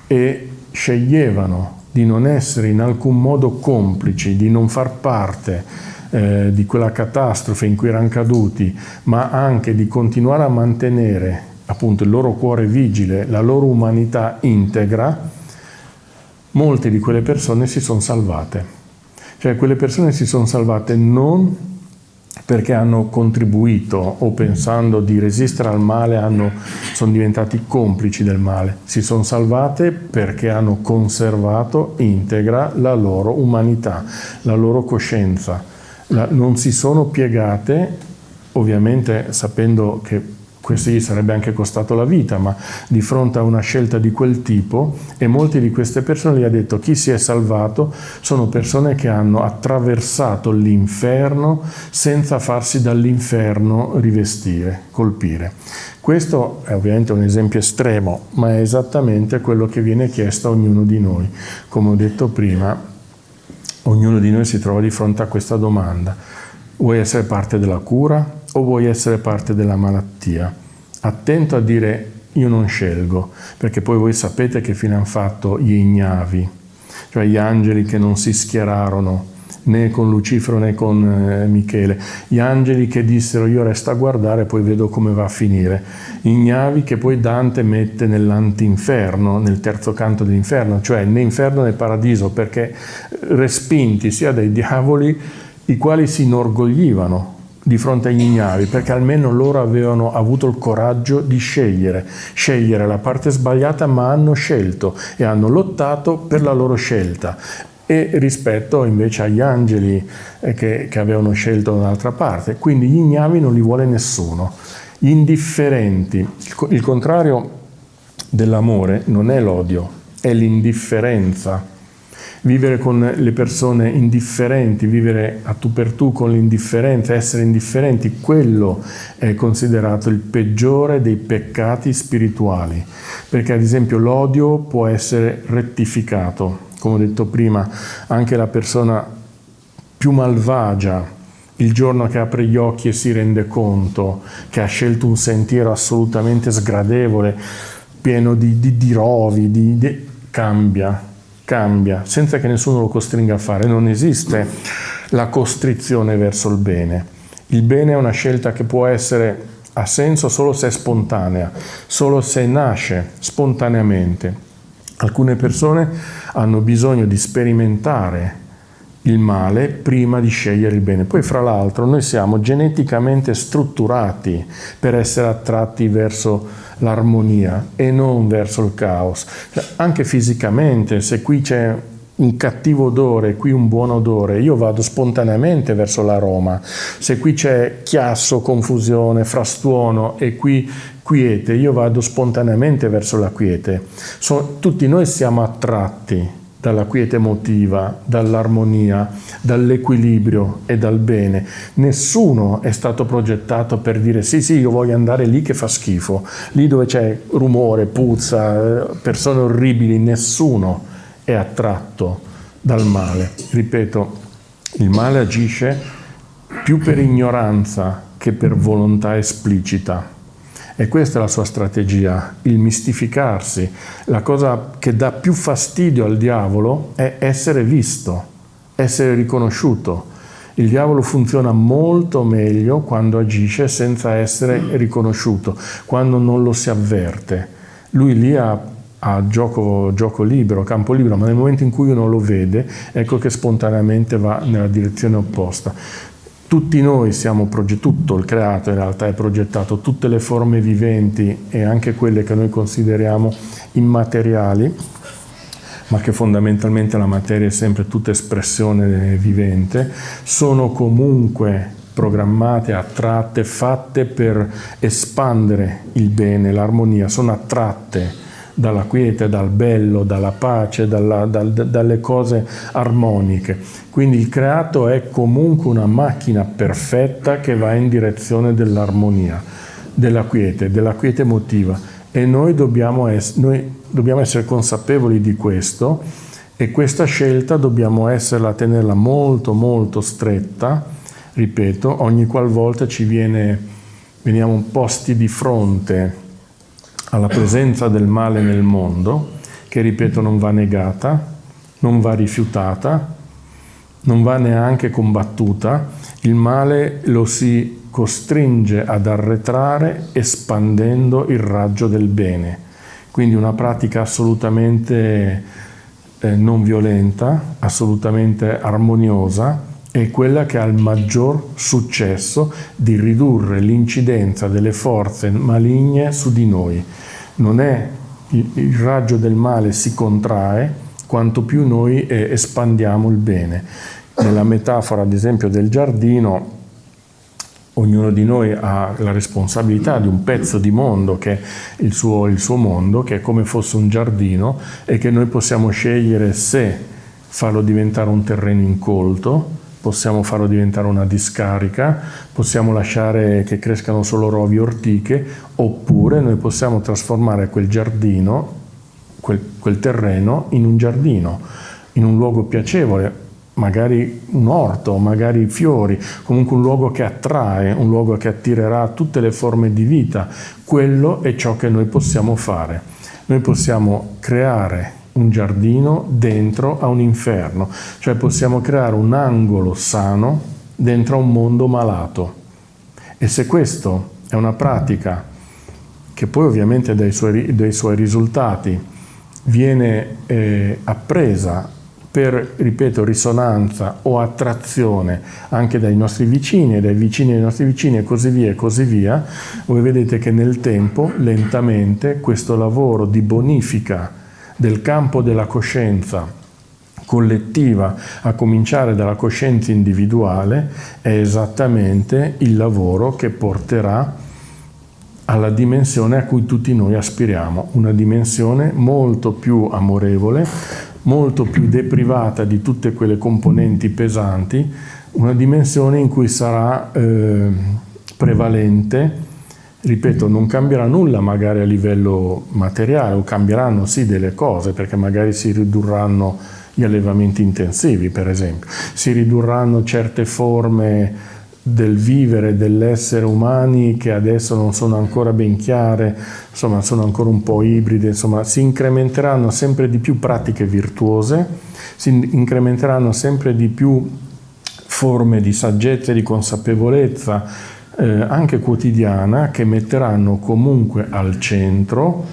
e sceglievano di non essere in alcun modo complici, di non far parte di quella catastrofe in cui erano caduti, ma anche di continuare a mantenere appunto il loro cuore vigile, la loro umanità integra, molte di quelle persone si sono salvate. Cioè quelle persone si sono salvate non perché hanno contribuito o pensando di resistere al male sono diventati complici del male, si sono salvate perché hanno conservato integra la loro umanità, la loro coscienza, non si sono piegate, ovviamente sapendo che questo gli sarebbe anche costato la vita, ma di fronte a una scelta di quel tipo, e molte di queste persone gli ha detto: chi si è salvato sono persone che hanno attraversato l'inferno senza farsi dall'inferno rivestire, colpire. Questo è ovviamente un esempio estremo, ma è esattamente quello che viene chiesto a ognuno di noi. Come ho detto prima, ognuno di noi si trova di fronte a questa domanda: vuoi essere parte della cura o vuoi essere parte della malattia? Attento a dire io non scelgo, perché poi voi sapete che fine hanno fatto gli ignavi, cioè gli angeli che non si schierarono né con Lucifero né con Michele, gli angeli che dissero io resto a guardare e poi vedo come va a finire, gli ignavi che poi Dante mette nell'antinferno, nel terzo canto dell'inferno, cioè né inferno né paradiso, perché respinti sia dai diavoli, i quali si inorgoglivano di fronte agli ignavi, perché almeno loro avevano avuto il coraggio di scegliere la parte sbagliata, ma hanno scelto e hanno lottato per la loro scelta, e rispetto invece agli angeli che avevano scelto un'altra parte. Quindi gli ignavi non li vuole nessuno, gli indifferenti. Il contrario dell'amore non è l'odio, è l'indifferenza. Vivere con le persone indifferenti, vivere a tu per tu con l'indifferenza, essere indifferenti, quello è considerato il peggiore dei peccati spirituali, perché ad esempio l'odio può essere rettificato. Come ho detto prima, anche la persona più malvagia, il giorno che apre gli occhi e si rende conto che ha scelto un sentiero assolutamente sgradevole, pieno di rovi, cambia, senza che nessuno lo costringa a fare. Non esiste la costrizione verso il bene. Il bene è una scelta che ha senso solo se è spontanea, solo se nasce spontaneamente. Alcune persone hanno bisogno di sperimentare il male prima di scegliere il bene. Poi fra l'altro noi siamo geneticamente strutturati per essere attratti verso l'armonia e non verso il caos. Anche fisicamente, se qui c'è un cattivo odore, qui un buon odore, io vado spontaneamente verso l'aroma. Se qui c'è chiasso, confusione, frastuono e qui quiete, io vado spontaneamente verso la quiete. Tutti noi siamo attratti dalla quiete emotiva, dall'armonia, dall'equilibrio e dal bene. Nessuno è stato progettato per dire sì, io voglio andare lì che fa schifo, lì dove c'è rumore, puzza, persone orribili. Nessuno è attratto dal male. Ripeto, il male agisce più per ignoranza che per volontà esplicita. E questa è la sua strategia, il mistificarsi. La cosa che dà più fastidio al diavolo è essere visto, essere riconosciuto. Il diavolo funziona molto meglio quando agisce senza essere riconosciuto, quando non lo si avverte. Lui lì ha gioco libero, campo libero, ma nel momento in cui uno lo vede, ecco che spontaneamente va nella direzione opposta. Tutti noi tutto il creato in realtà è progettato, tutte le forme viventi e anche quelle che noi consideriamo immateriali, ma che fondamentalmente la materia è sempre tutta espressione vivente, sono comunque programmate, attratte, fatte per espandere il bene, l'armonia, sono attratte dalla quiete, dal bello, dalla pace, dalle cose armoniche. Quindi il creato è comunque una macchina perfetta che va in direzione dell'armonia, della quiete emotiva, e noi dobbiamo essere consapevoli di questo, e questa scelta dobbiamo tenerla molto molto stretta, ripeto, ogni qualvolta veniamo posti di fronte alla presenza del male nel mondo, che ripeto non va negata, non va rifiutata, non va neanche combattuta, il male lo si costringe ad arretrare espandendo il raggio del bene. Quindi una pratica assolutamente non violenta, assolutamente armoniosa, è quella che ha il maggior successo di ridurre l'incidenza delle forze maligne su di noi. Non è il raggio del male si contrae quanto più noi espandiamo il bene. Nella metafora, ad esempio, del giardino, ognuno di noi ha la responsabilità di un pezzo di mondo che è il suo mondo, che è come fosse un giardino, e che noi possiamo scegliere se farlo diventare un terreno incolto, possiamo farlo diventare una discarica, possiamo lasciare che crescano solo rovi e ortiche, oppure noi possiamo trasformare quel giardino, quel terreno in un giardino, in un luogo piacevole, magari un orto, magari fiori, comunque un luogo che attrae, un luogo che attirerà tutte le forme di vita. Quello è ciò che noi possiamo fare. Noi possiamo creare un giardino dentro a un inferno, cioè possiamo creare un angolo sano dentro a un mondo malato. E se questo è una pratica che poi ovviamente dai suoi risultati viene appresa per, ripeto, risonanza o attrazione anche dai nostri vicini e dai vicini dei nostri vicini e così via, voi vedete che nel tempo, lentamente, questo lavoro di bonifica del campo della coscienza collettiva, a cominciare dalla coscienza individuale, è esattamente il lavoro che porterà alla dimensione a cui tutti noi aspiriamo, una dimensione molto più amorevole, molto più deprivata di tutte quelle componenti pesanti, una dimensione in cui sarà prevalente, ripeto, non cambierà nulla magari a livello materiale, o cambieranno sì delle cose, perché magari si ridurranno gli allevamenti intensivi, per esempio, si ridurranno certe forme del vivere, dell'essere umani che adesso non sono ancora ben chiare, insomma sono ancora un po' ibride, insomma si incrementeranno sempre di più pratiche virtuose, si incrementeranno sempre di più forme di saggezza e di consapevolezza anche quotidiana, che metteranno comunque al centro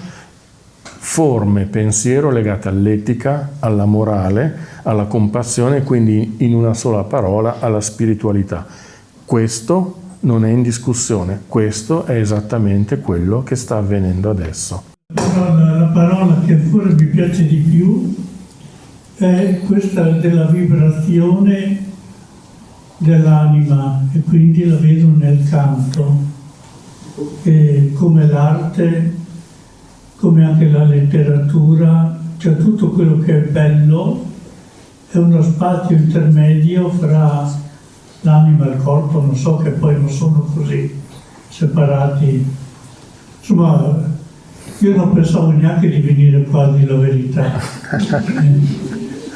forme pensiero legate all'etica, alla morale, alla compassione, quindi in una sola parola alla spiritualità. Questo non è in discussione, questo è esattamente quello che sta avvenendo adesso. La parola che ancora mi piace di più è questa della vibrazione dell'anima, e quindi la vedo nel canto, e come l'arte, come anche la letteratura, cioè tutto quello che è bello è uno spazio intermedio fra l'anima e il corpo, non so, che poi non sono così separati. Insomma, io non pensavo neanche di venire qua a dire la verità.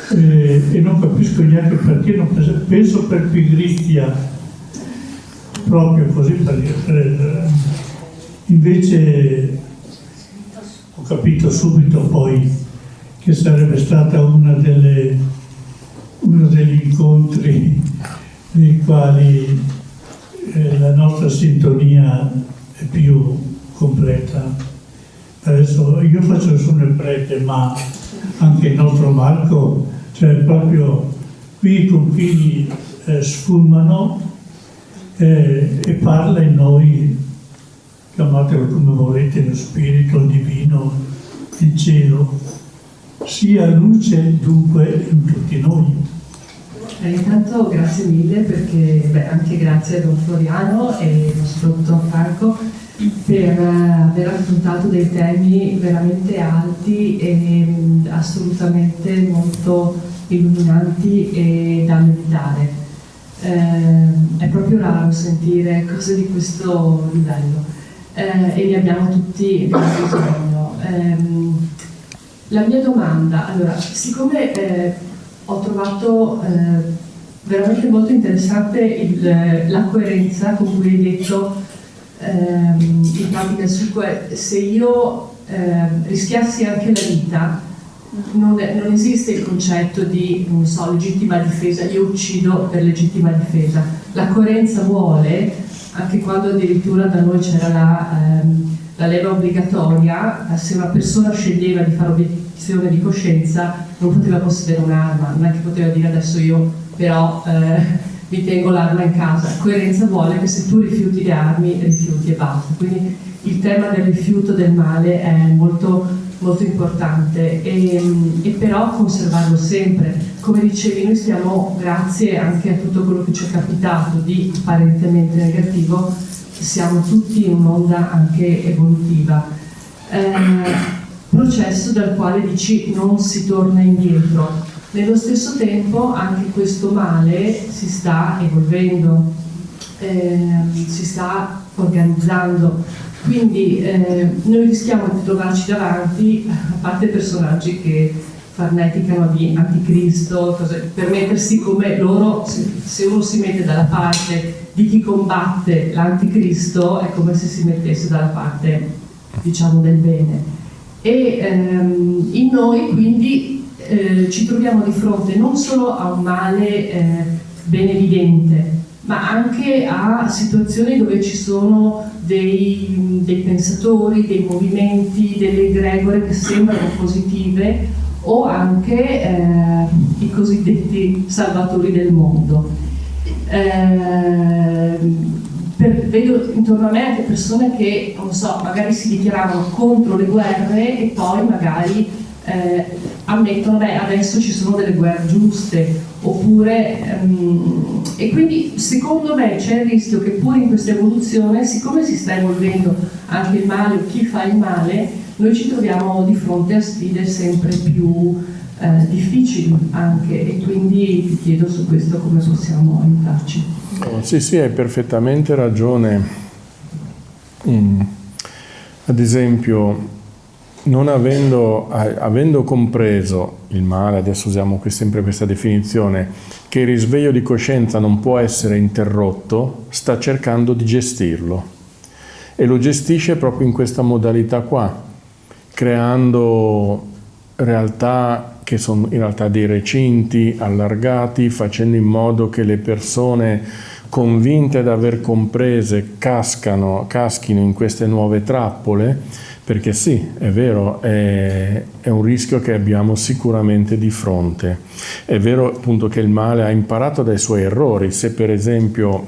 E non capisco neanche perché, non penso per pigrizia, proprio così, invece ho capito subito poi che sarebbe stata uno degli incontri nei quali la nostra sintonia è più completa. Adesso io faccio solo il prete, ma anche il nostro Marco, cioè proprio qui i confini sfumano e parla in noi, chiamatelo come volete, lo spirito, il divino, il cielo, sia luce dunque in tutti noi. Intanto grazie mille, perché anche grazie a Don Floriano e soprattutto a Franco per aver affrontato dei temi veramente alti e assolutamente molto illuminanti e da meditare. È proprio raro sentire cose di questo livello e ne abbiamo tutti bisogno. La mia domanda, allora, siccome ho trovato veramente molto interessante la coerenza con cui hai detto in pratica, se io rischiassi anche la vita non esiste il concetto di, non so, legittima difesa, io uccido per legittima difesa. La coerenza vuole, anche quando addirittura da noi c'era la leva obbligatoria, se una persona sceglieva di fare obiezione di coscienza non poteva possedere un'arma, non è che poteva dire adesso io però mi tengo l'arma in casa. Coerenza vuole che se tu rifiuti le armi, rifiuti e basta. Quindi il tema del rifiuto del male è molto molto importante e però conservarlo sempre. Come dicevi, noi stiamo, grazie anche a tutto quello che ci è capitato di apparentemente negativo, siamo tutti in un'onda anche evolutiva, processo dal quale dici non si torna indietro. Nello stesso tempo anche questo male si sta evolvendo, si sta organizzando. Quindi noi rischiamo di trovarci davanti, a parte personaggi che farneticano di anticristo, per mettersi come loro, se uno si mette dalla parte di chi combatte l'anticristo è come se si mettesse dalla parte, diciamo, del bene. E in noi quindi ci troviamo di fronte non solo a un male ben evidente, ma anche a situazioni dove ci sono dei pensatori, dei movimenti, delle egregore che sembrano positive o anche i cosiddetti salvatori del mondo. Vedo intorno a me anche persone che, non so, magari si dichiaravano contro le guerre e poi magari ammettono, beh, adesso ci sono delle guerre giuste, oppure e quindi secondo me c'è il rischio che pure in questa evoluzione, siccome si sta evolvendo anche il male o chi fa il male, noi ci troviamo di fronte a sfide sempre più difficili anche, e quindi ti chiedo su questo come possiamo aiutarci. Sì, hai perfettamente ragione. Ad esempio, non avendo compreso il male, adesso usiamo sempre questa definizione, che il risveglio di coscienza non può essere interrotto, sta cercando di gestirlo e lo gestisce proprio in questa modalità qua, creando realtà che sono in realtà dei recinti allargati, facendo in modo che le persone convinte di aver comprese caschino in queste nuove trappole. Perché sì, è vero, è un rischio che abbiamo sicuramente di fronte. È vero appunto che il male ha imparato dai suoi errori. Se per esempio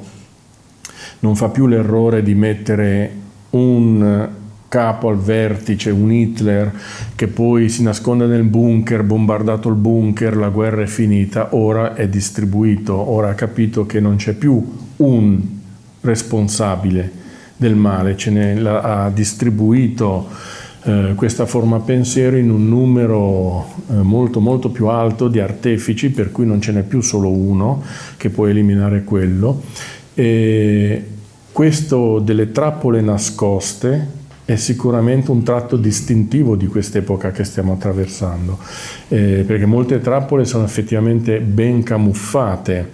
non fa più l'errore di mettere un capo al vertice, un Hitler, che poi si nasconde nel bunker, bombardato il bunker, la guerra è finita, ora è distribuito, ora ha capito che non c'è più un responsabile del male, ha distribuito questa forma pensiero in un numero molto molto più alto di artefici, per cui non ce n'è più solo uno che può eliminare quello. E questo delle trappole nascoste è sicuramente un tratto distintivo di quest'epoca che stiamo attraversando, perché molte trappole sono effettivamente ben camuffate.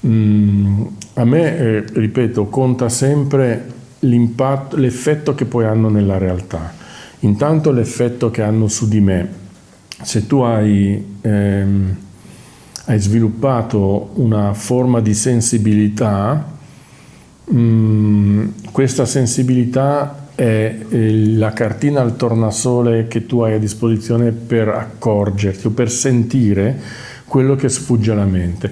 A me, ripeto, conta sempre l'impatto, l'effetto che poi hanno nella realtà. Intanto l'effetto che hanno su di me. Se tu hai sviluppato una forma di sensibilità, questa sensibilità è la cartina al tornasole che tu hai a disposizione per accorgerti o per sentire quello che sfugge alla mente.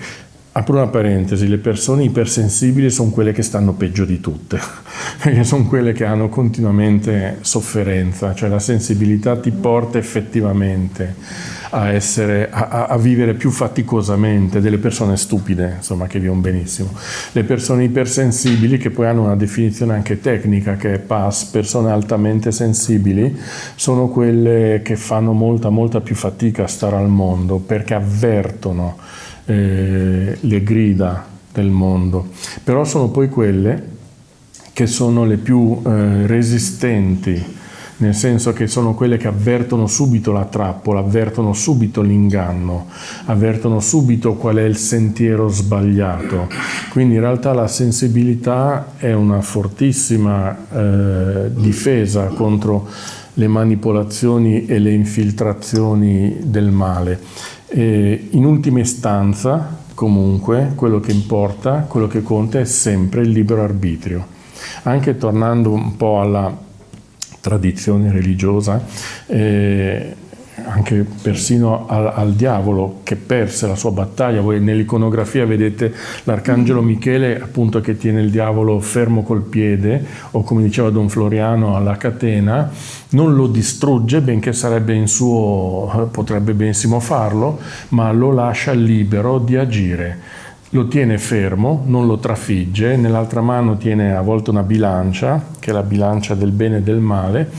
Apro una parentesi, le persone ipersensibili sono quelle che stanno peggio di tutte, perché sono quelle che hanno continuamente sofferenza, cioè la sensibilità ti porta effettivamente a vivere più faticosamente delle persone stupide, insomma, che vivono benissimo. Le persone ipersensibili, che poi hanno una definizione anche tecnica che è PAS, persone altamente sensibili, sono quelle che fanno molta più fatica a stare al mondo, perché avvertono le grida del mondo, però sono poi quelle che sono le più resistenti nel senso che sono quelle che avvertono subito la trappola, avvertono subito l'inganno, avvertono subito qual è il sentiero sbagliato. Quindi in realtà la sensibilità è una fortissima difesa contro le manipolazioni e le infiltrazioni del male. In ultima istanza, comunque, quello che importa, quello che conta è sempre il libero arbitrio. Anche tornando un po' alla tradizione religiosa, anche persino al diavolo che perse la sua battaglia. Voi nell'iconografia vedete l'arcangelo Michele appunto che tiene il diavolo fermo col piede, o come diceva Don Floriano alla catena, non lo distrugge, benché sarebbe in suo, potrebbe benissimo farlo, ma lo lascia libero di agire. Lo tiene fermo, non lo trafigge, nell'altra mano tiene a volte una bilancia, che è la bilancia del bene e del male,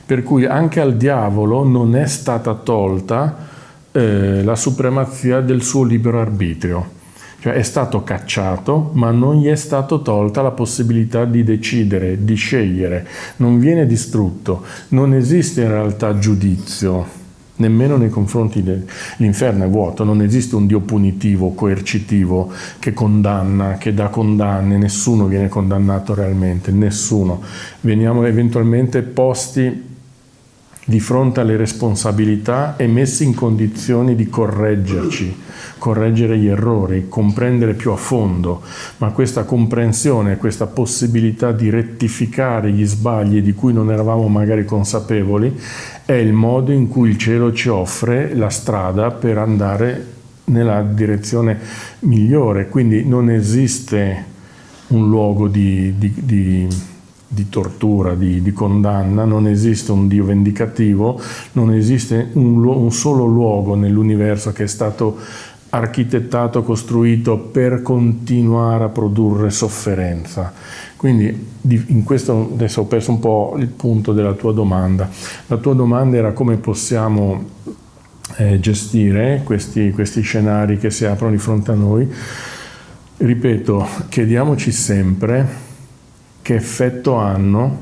per cui anche al diavolo non è stata tolta la supremazia del suo libero arbitrio. Cioè è stato cacciato, ma non gli è stato tolta la possibilità di decidere, di scegliere, non viene distrutto, non esiste in realtà giudizio. Nemmeno nei confronti dell'inferno è vuoto, non esiste un Dio punitivo, coercitivo, che condanna, che dà condanne, nessuno viene condannato realmente, nessuno. Veniamo eventualmente posti di fronte alle responsabilità e messi in condizioni di correggerci, correggere gli errori, comprendere più a fondo, ma questa comprensione, questa possibilità di rettificare gli sbagli di cui non eravamo magari consapevoli, è il modo in cui il cielo ci offre la strada per andare nella direzione migliore. Quindi non esiste un luogo di tortura, di condanna, non esiste un Dio vendicativo, non esiste un solo luogo nell'universo che è stato architettato, costruito per continuare a produrre sofferenza. Quindi in questo adesso ho perso un po' il punto della tua domanda. La tua domanda era come possiamo gestire questi scenari che si aprono di fronte a noi. Ripeto, chiediamoci sempre che effetto hanno.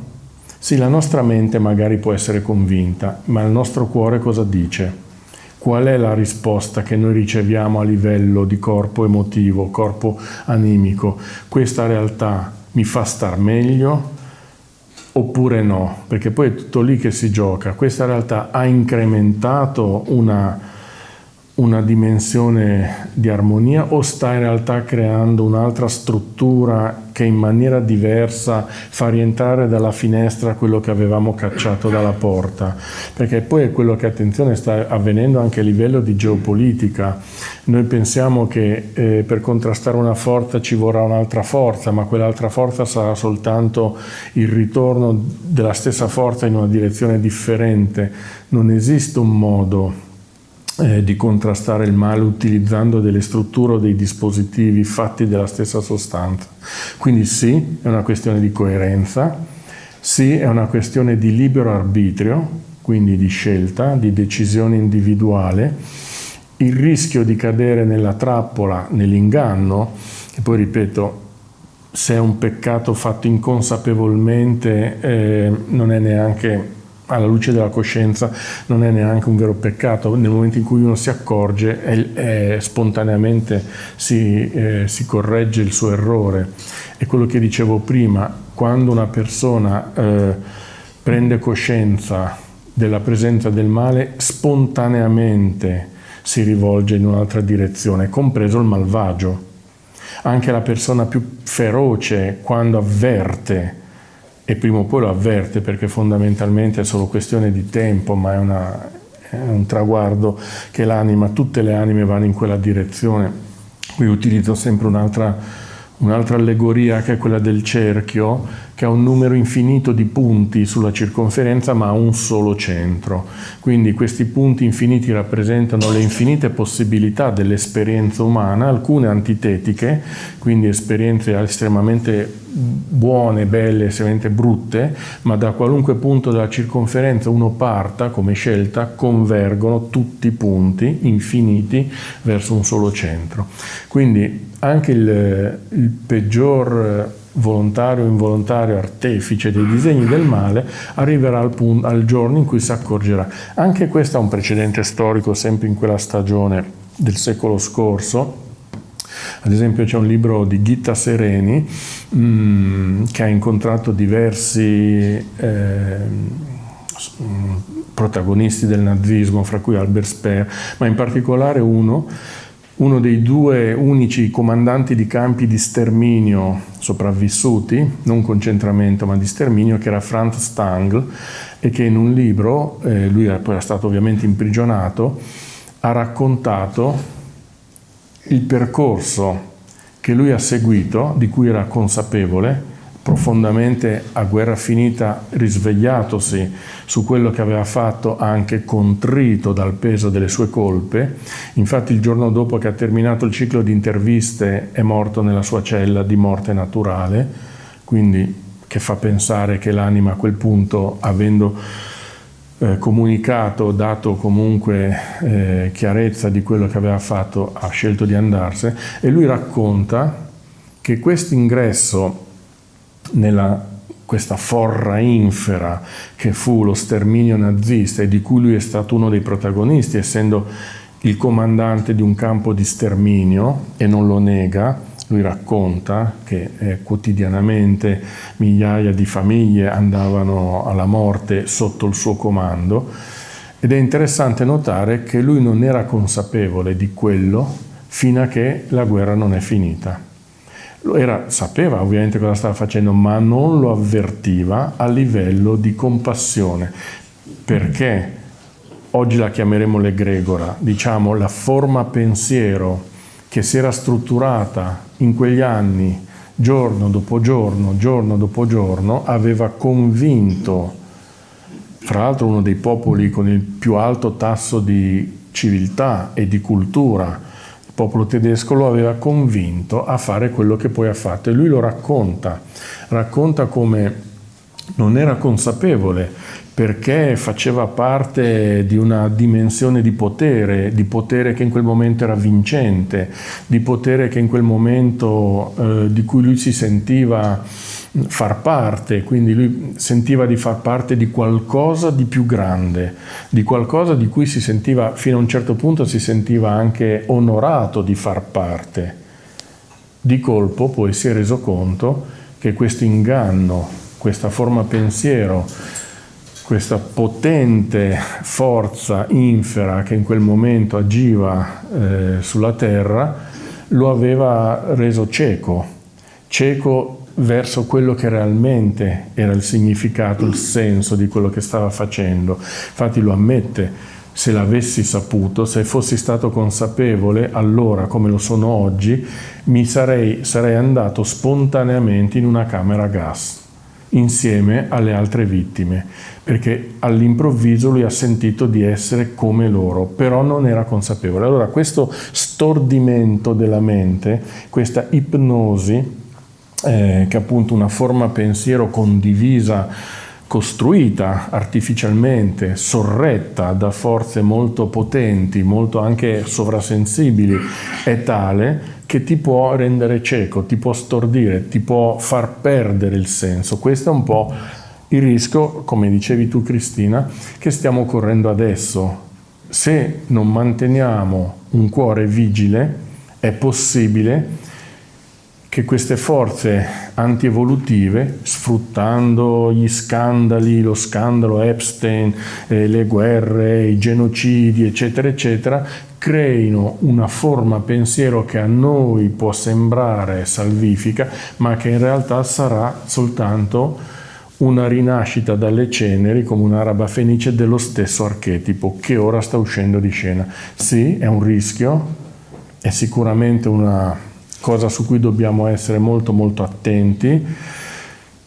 Sì, la nostra mente magari può essere convinta, ma il nostro cuore cosa dice? Qual è la risposta che noi riceviamo a livello di corpo emotivo, corpo animico? Questa realtà mi fa star meglio oppure no? Perché poi è tutto lì che si gioca. Questa realtà ha incrementato una dimensione di armonia o sta in realtà creando un'altra struttura che in maniera diversa fa rientrare dalla finestra quello che avevamo cacciato dalla porta? Perché poi è quello che, attenzione, sta avvenendo anche a livello di geopolitica. Noi pensiamo che per contrastare una forza ci vorrà un'altra forza, ma quell'altra forza sarà soltanto il ritorno della stessa forza in una direzione differente. Non esiste un modo di contrastare il male utilizzando delle strutture o dei dispositivi fatti della stessa sostanza. Quindi sì, è una questione di coerenza, sì, è una questione di libero arbitrio, quindi di scelta, di decisione individuale. Il rischio di cadere nella trappola, nell'inganno, e poi ripeto, se è un peccato fatto inconsapevolmente, non è neanche, alla luce della coscienza, non è neanche un vero peccato. Nel momento in cui uno si accorge, spontaneamente si corregge il suo errore. È quello che dicevo prima: quando una persona prende coscienza della presenza del male, spontaneamente si rivolge in un'altra direzione, compreso il malvagio. Anche la persona più feroce, quando avverte, e prima o poi lo avverte, perché fondamentalmente è solo questione di tempo, ma è un traguardo che l'anima, tutte le anime vanno in quella direzione. Qui utilizzo sempre un'altra allegoria, che è quella del cerchio, che ha un numero infinito di punti sulla circonferenza, ma ha un solo centro. Quindi questi punti infiniti rappresentano le infinite possibilità dell'esperienza umana, alcune antitetiche, quindi esperienze estremamente buone, belle, estremamente brutte, ma da qualunque punto della circonferenza uno parta come scelta, convergono tutti i punti infiniti verso un solo centro. Quindi anche il peggior volontario o involontario artefice dei disegni del male arriverà al giorno in cui si accorgerà. Anche questo è un precedente storico, sempre in quella stagione del secolo scorso. Ad esempio c'è un libro di Ghitta Sereni che ha incontrato diversi protagonisti del nazismo, fra cui Albert Speer, ma in particolare uno dei due unici comandanti di campi di sterminio sopravvissuti, non concentramento ma di sterminio, che era Franz Stangl, e che in un libro, lui poi era stato ovviamente imprigionato, ha raccontato il percorso che lui ha seguito, di cui era consapevole, profondamente a guerra finita risvegliatosi su quello che aveva fatto, anche contrito dal peso delle sue colpe. Infatti il giorno dopo che ha terminato il ciclo di interviste è morto nella sua cella di morte naturale, quindi che fa pensare che l'anima a quel punto, avendo comunicato, dato comunque chiarezza di quello che aveva fatto, ha scelto di andarsene. E lui racconta che questo ingresso questa forra infera che fu lo sterminio nazista e di cui lui è stato uno dei protagonisti, essendo il comandante di un campo di sterminio, e non lo nega, lui racconta che quotidianamente migliaia di famiglie andavano alla morte sotto il suo comando, ed è interessante notare che lui non era consapevole di quello fino a che la guerra non è finita. Sapeva ovviamente cosa stava facendo, ma non lo avvertiva a livello di compassione, perché oggi la chiameremo l'egregora, diciamo la forma pensiero che si era strutturata in quegli anni, giorno dopo giorno, aveva convinto, fra l'altro uno dei popoli con il più alto tasso di civiltà e di cultura, il popolo tedesco, lo aveva convinto a fare quello che poi ha fatto. E lui lo racconta come non era consapevole, perché faceva parte di una dimensione di potere che in quel momento era vincente, di potere che in quel momento di cui lui si sentiva far parte, quindi lui sentiva di far parte di qualcosa di più grande, di qualcosa di cui si sentiva, fino a un certo punto si sentiva anche onorato di far parte. Di colpo poi si è reso conto che questo inganno, questa forma pensiero, questa potente forza infera che in quel momento agiva sulla terra, lo aveva reso cieco verso quello che realmente era il significato, il senso di quello che stava facendo. Infatti lo ammette: se l'avessi saputo, se fossi stato consapevole allora come lo sono oggi, sarei andato spontaneamente in una camera a gas insieme alle altre vittime, perché all'improvviso lui ha sentito di essere come loro, però non era consapevole. Allora questo stordimento della mente, questa ipnosi, che è appunto una forma pensiero condivisa, costruita artificialmente, sorretta da forze molto potenti, molto anche sovrasensibili, è tale che ti può rendere cieco, ti può stordire, ti può far perdere il senso. Questo è un po' il rischio, come dicevi tu Cristina, che stiamo correndo adesso. Se non manteniamo un cuore vigile, è possibile che queste forze antievolutive, sfruttando gli scandali, lo scandalo Epstein, le guerre, i genocidi, eccetera, eccetera, creino una forma pensiero che a noi può sembrare salvifica, ma che in realtà sarà soltanto una rinascita dalle ceneri, come un'araba fenice, dello stesso archetipo che ora sta uscendo di scena. Sì, è un rischio, è sicuramente una cosa su cui dobbiamo essere molto molto attenti.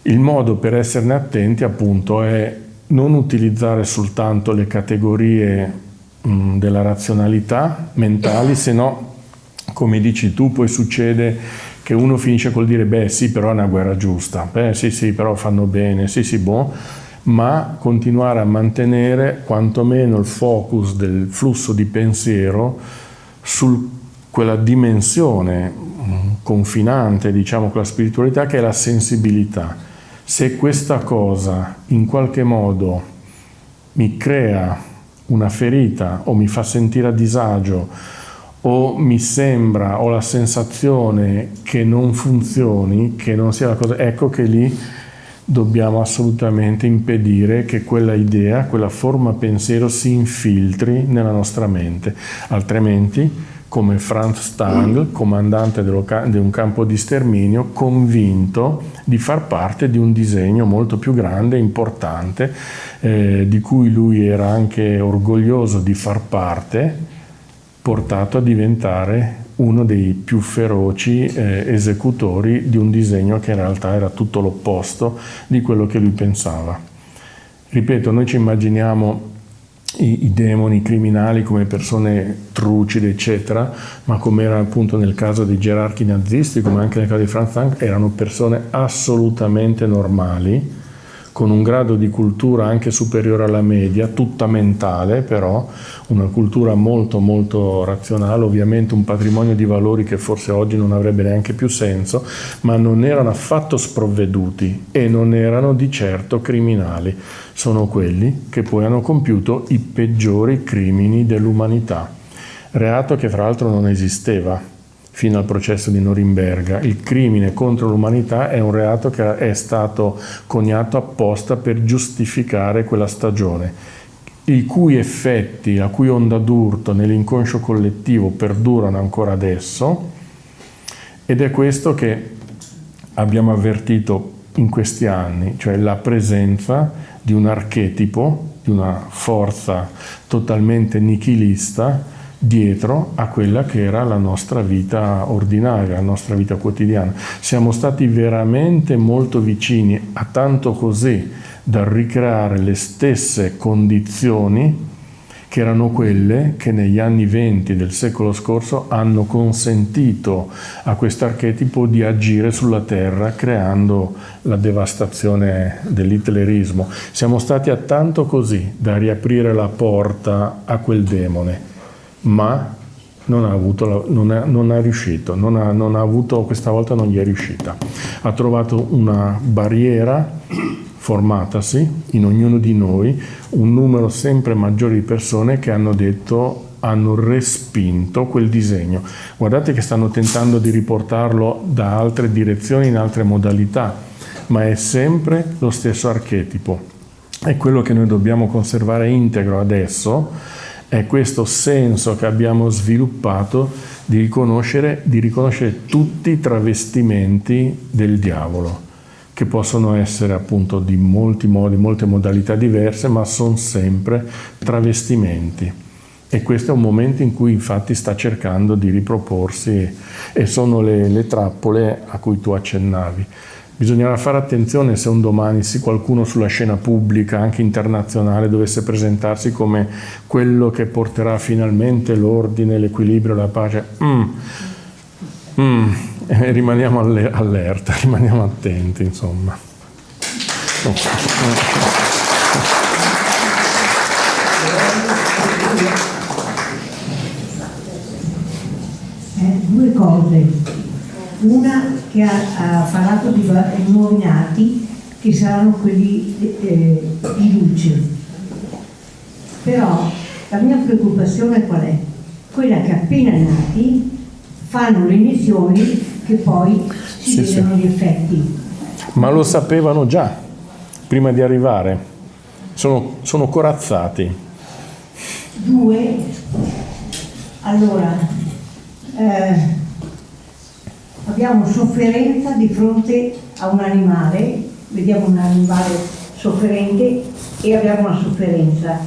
Il modo per esserne attenti appunto è non utilizzare soltanto le categorie della razionalità mentali, se no, come dici tu, poi succede che uno finisce col dire beh sì, però è una guerra giusta, beh sì, però fanno bene, sì, buono, ma continuare a mantenere quantomeno il focus del flusso di pensiero su quella dimensione confinante, diciamo, con la spiritualità, che è la sensibilità. Se questa cosa in qualche modo mi crea una ferita o mi fa sentire a disagio o mi sembra, ho la sensazione che non funzioni, che non sia la cosa, ecco che lì dobbiamo assolutamente impedire che quella idea, quella forma pensiero si infiltri nella nostra mente, altrimenti, come Franz Stangl, comandante di un campo di sterminio, convinto di far parte di un disegno molto più grande e importante, di cui lui era anche orgoglioso di far parte, portato a diventare uno dei più feroci esecutori di un disegno che in realtà era tutto l'opposto di quello che lui pensava. Ripeto, noi ci immaginiamo i demoni, i criminali come persone trucide, eccetera, ma come era appunto nel caso dei gerarchi nazisti, come anche nel caso di Franz Stangl, erano persone assolutamente normali, con un grado di cultura anche superiore alla media, tutta mentale però, una cultura molto molto razionale, ovviamente un patrimonio di valori che forse oggi non avrebbe neanche più senso, ma non erano affatto sprovveduti e non erano di certo criminali. Sono quelli che poi hanno compiuto i peggiori crimini dell'umanità. Reato che fra l'altro non esisteva fino al processo di Norimberga. Il crimine contro l'umanità è un reato che è stato coniato apposta per giustificare quella stagione, i cui effetti, la cui onda d'urto nell'inconscio collettivo perdurano ancora adesso, ed è questo che abbiamo avvertito in questi anni, cioè la presenza di un archetipo, di una forza totalmente nichilista dietro a quella che era la nostra vita ordinaria, la nostra vita quotidiana. Siamo stati veramente molto vicini, a tanto così da ricreare le stesse condizioni che erano quelle che negli anni 20 del secolo scorso hanno consentito a questo archetipo di agire sulla terra, creando la devastazione dell'hitlerismo. Siamo stati a tanto così da riaprire la porta a quel demone, ma non ha riuscito, questa volta non gli è riuscita. Ha trovato una barriera formatasi in ognuno di noi, un numero sempre maggiore di persone che hanno respinto quel disegno. Guardate che stanno tentando di riportarlo da altre direzioni, in altre modalità, ma è sempre lo stesso archetipo. È quello che noi dobbiamo conservare integro adesso, è questo senso che abbiamo sviluppato di riconoscere tutti i travestimenti del diavolo, che possono essere appunto di molti modi, molte modalità diverse, ma sono sempre travestimenti. E questo è un momento in cui infatti sta cercando di riproporsi, e sono le trappole a cui tu accennavi. Bisognerà fare attenzione se un domani qualcuno sulla scena pubblica, anche internazionale, dovesse presentarsi come quello che porterà finalmente l'ordine, l'equilibrio, la pace. Rimaniamo allerta, rimaniamo attenti, insomma. Due cose. Una che ha parlato di nuovi nati, che saranno quelli di luce. Però la mia preoccupazione qual è? Quella che appena nati fanno le iniezioni che poi si vedono gli effetti. Ma lo sapevano già, prima di arrivare. Sono corazzati. Due, allora, abbiamo sofferenza di fronte a un animale, vediamo un animale sofferente e abbiamo una sofferenza,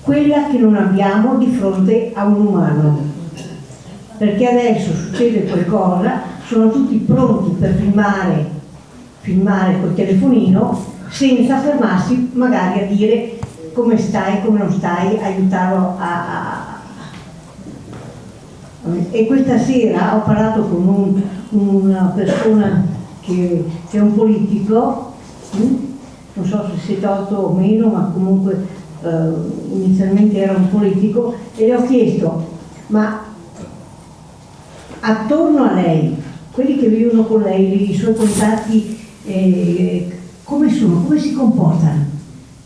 quella che non abbiamo di fronte a un umano, perché adesso succede qualcosa, sono tutti pronti per filmare col telefonino senza fermarsi magari a dire come stai, come non stai, aiutarlo a E questa sera ho parlato con una persona che è un politico, non so se si è tolto o meno, ma comunque inizialmente era un politico, e le ho chiesto, ma attorno a lei, quelli che vivono con lei, i suoi contatti, come sono, come si comportano?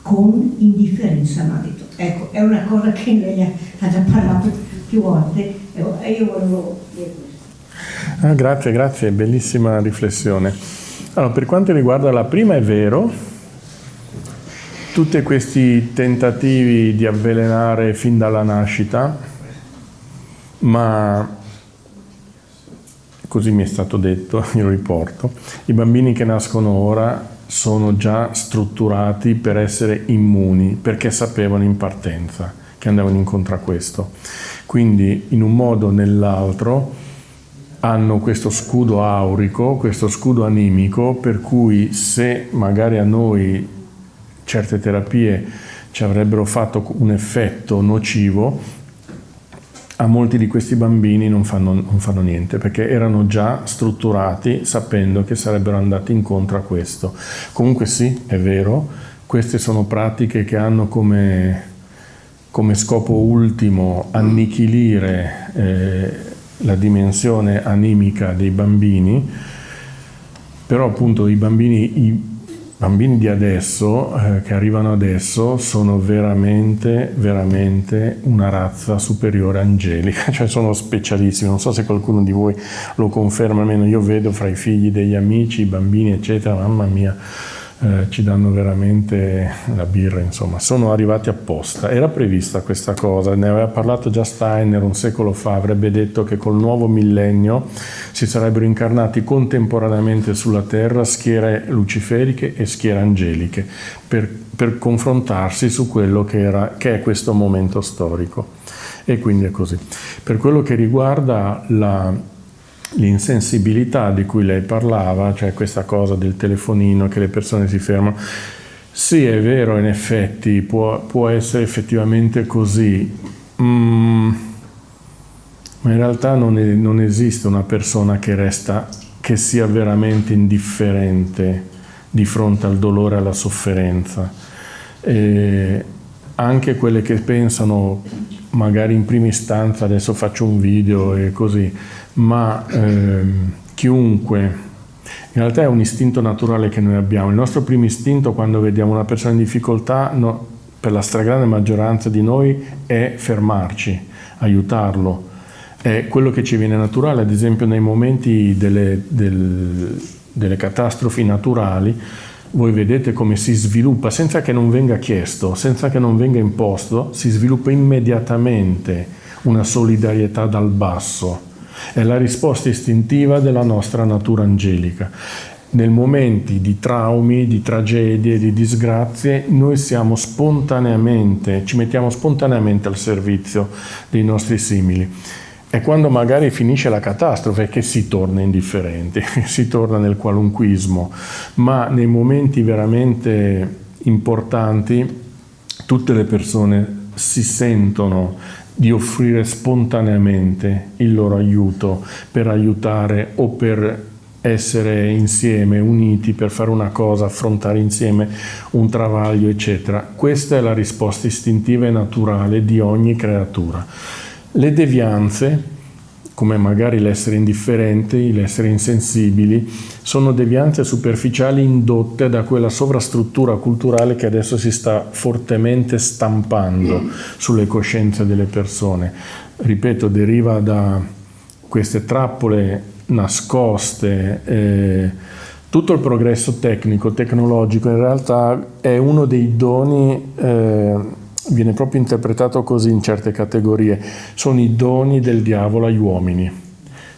Con indifferenza, mi ha detto. Ecco, è una cosa che lei ha già parlato più volte e io volevo dire questo. Grazie, bellissima riflessione. Allora, per quanto riguarda la prima, è vero, tutti questi tentativi di avvelenare fin dalla nascita, ma così mi è stato detto, io lo riporto, i bambini che nascono ora sono già strutturati per essere immuni, perché sapevano in partenza che andavano incontro a questo. Quindi in un modo o nell'altro hanno questo scudo aurico, questo scudo animico, per cui se magari a noi certe terapie ci avrebbero fatto un effetto nocivo, a molti di questi bambini non fanno niente, perché erano già strutturati sapendo che sarebbero andati incontro a questo. Comunque sì, è vero, queste sono pratiche che hanno come scopo ultimo annichilire la dimensione animica dei bambini, però appunto i bambini di adesso, che arrivano adesso, sono veramente, veramente una razza superiore angelica, cioè sono specialissimi. Non so se qualcuno di voi lo conferma, almeno io vedo fra i figli degli amici, i bambini, eccetera, mamma mia, ci danno veramente la birra, insomma. Sono arrivati apposta. Era prevista questa cosa, ne aveva parlato già Steiner un secolo fa, avrebbe detto che col nuovo millennio si sarebbero incarnati contemporaneamente sulla terra schiere luciferiche e schiere angeliche per confrontarsi su quello che è questo momento storico. E quindi è così. Per quello che riguarda l'insensibilità di cui lei parlava, cioè questa cosa del telefonino che le persone si fermano, sì, è vero, in effetti può essere effettivamente così, ma in realtà non esiste una persona che sia veramente indifferente di fronte al dolore e alla sofferenza. E anche quelle che pensano magari in prima istanza adesso faccio un video e così, ma chiunque, in realtà è un istinto naturale che noi abbiamo. Il nostro primo istinto quando vediamo una persona in difficoltà, per la stragrande maggioranza di noi, è fermarci, aiutarlo. È quello che ci viene naturale, ad esempio nei momenti delle catastrofi naturali. Voi vedete come si sviluppa, senza che non venga chiesto, senza che non venga imposto, si sviluppa immediatamente una solidarietà dal basso. È la risposta istintiva della nostra natura angelica. Nei momenti di traumi, di tragedie, di disgrazie, noi ci mettiamo spontaneamente al servizio dei nostri simili. È quando magari finisce la catastrofe che si torna indifferenti, si torna nel qualunquismo, ma nei momenti veramente importanti tutte le persone si sentono di offrire spontaneamente il loro aiuto per aiutare o per essere insieme, uniti, per fare una cosa, affrontare insieme un travaglio, eccetera. Questa è la risposta istintiva e naturale di ogni creatura. Le devianze, come magari l'essere indifferenti, l'essere insensibili, sono devianze superficiali indotte da quella sovrastruttura culturale che adesso si sta fortemente stampando sulle coscienze delle persone. Ripeto, deriva da queste trappole nascoste. Tutto il progresso tecnologico in realtà è uno dei doni, viene proprio interpretato così in certe categorie, sono i doni del diavolo agli uomini,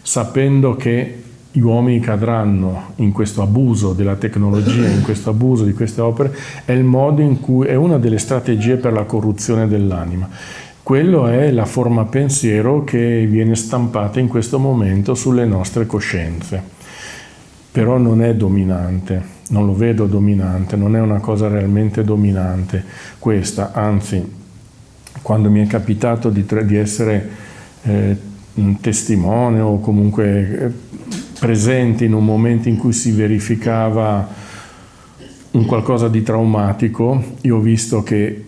sapendo che gli uomini cadranno in questo abuso della tecnologia, in questo abuso di queste opere, è il modo in cui è una delle strategie per la corruzione dell'anima. Quello è la forma pensiero che viene stampata in questo momento sulle nostre coscienze. Però non è dominante, non lo vedo dominante, non è una cosa realmente dominante questa, anzi, quando mi è capitato di essere testimone o comunque presente in un momento in cui si verificava un qualcosa di traumatico, io ho visto che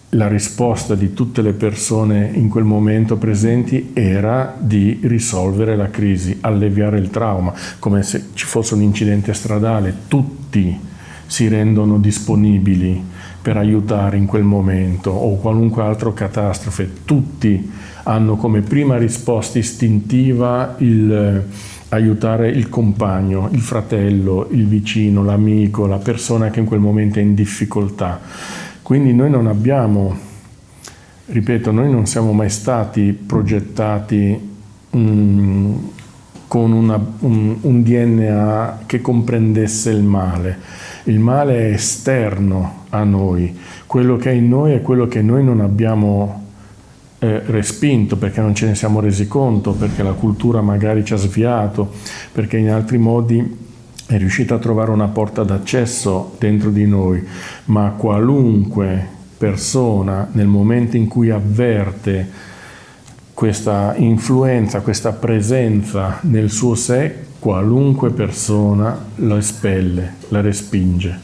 la risposta di tutte le persone in quel momento presenti era di risolvere la crisi, alleviare il trauma, come se ci fosse un incidente stradale, tutti si rendono disponibili per aiutare in quel momento, o qualunque altra catastrofe, tutti hanno come prima risposta istintiva aiutare il compagno, il fratello, il vicino, l'amico, la persona che in quel momento è in difficoltà. Quindi noi non abbiamo, ripeto, noi non siamo mai stati progettati con un DNA che comprendesse il male. Il male è esterno a noi, quello che è in noi è quello che noi non abbiamo respinto perché non ce ne siamo resi conto, perché la cultura magari ci ha sviato, perché in altri modi è riuscita a trovare una porta d'accesso dentro di noi, ma qualunque persona nel momento in cui avverte questa influenza, questa presenza nel suo sé, qualunque persona lo espelle, la respinge.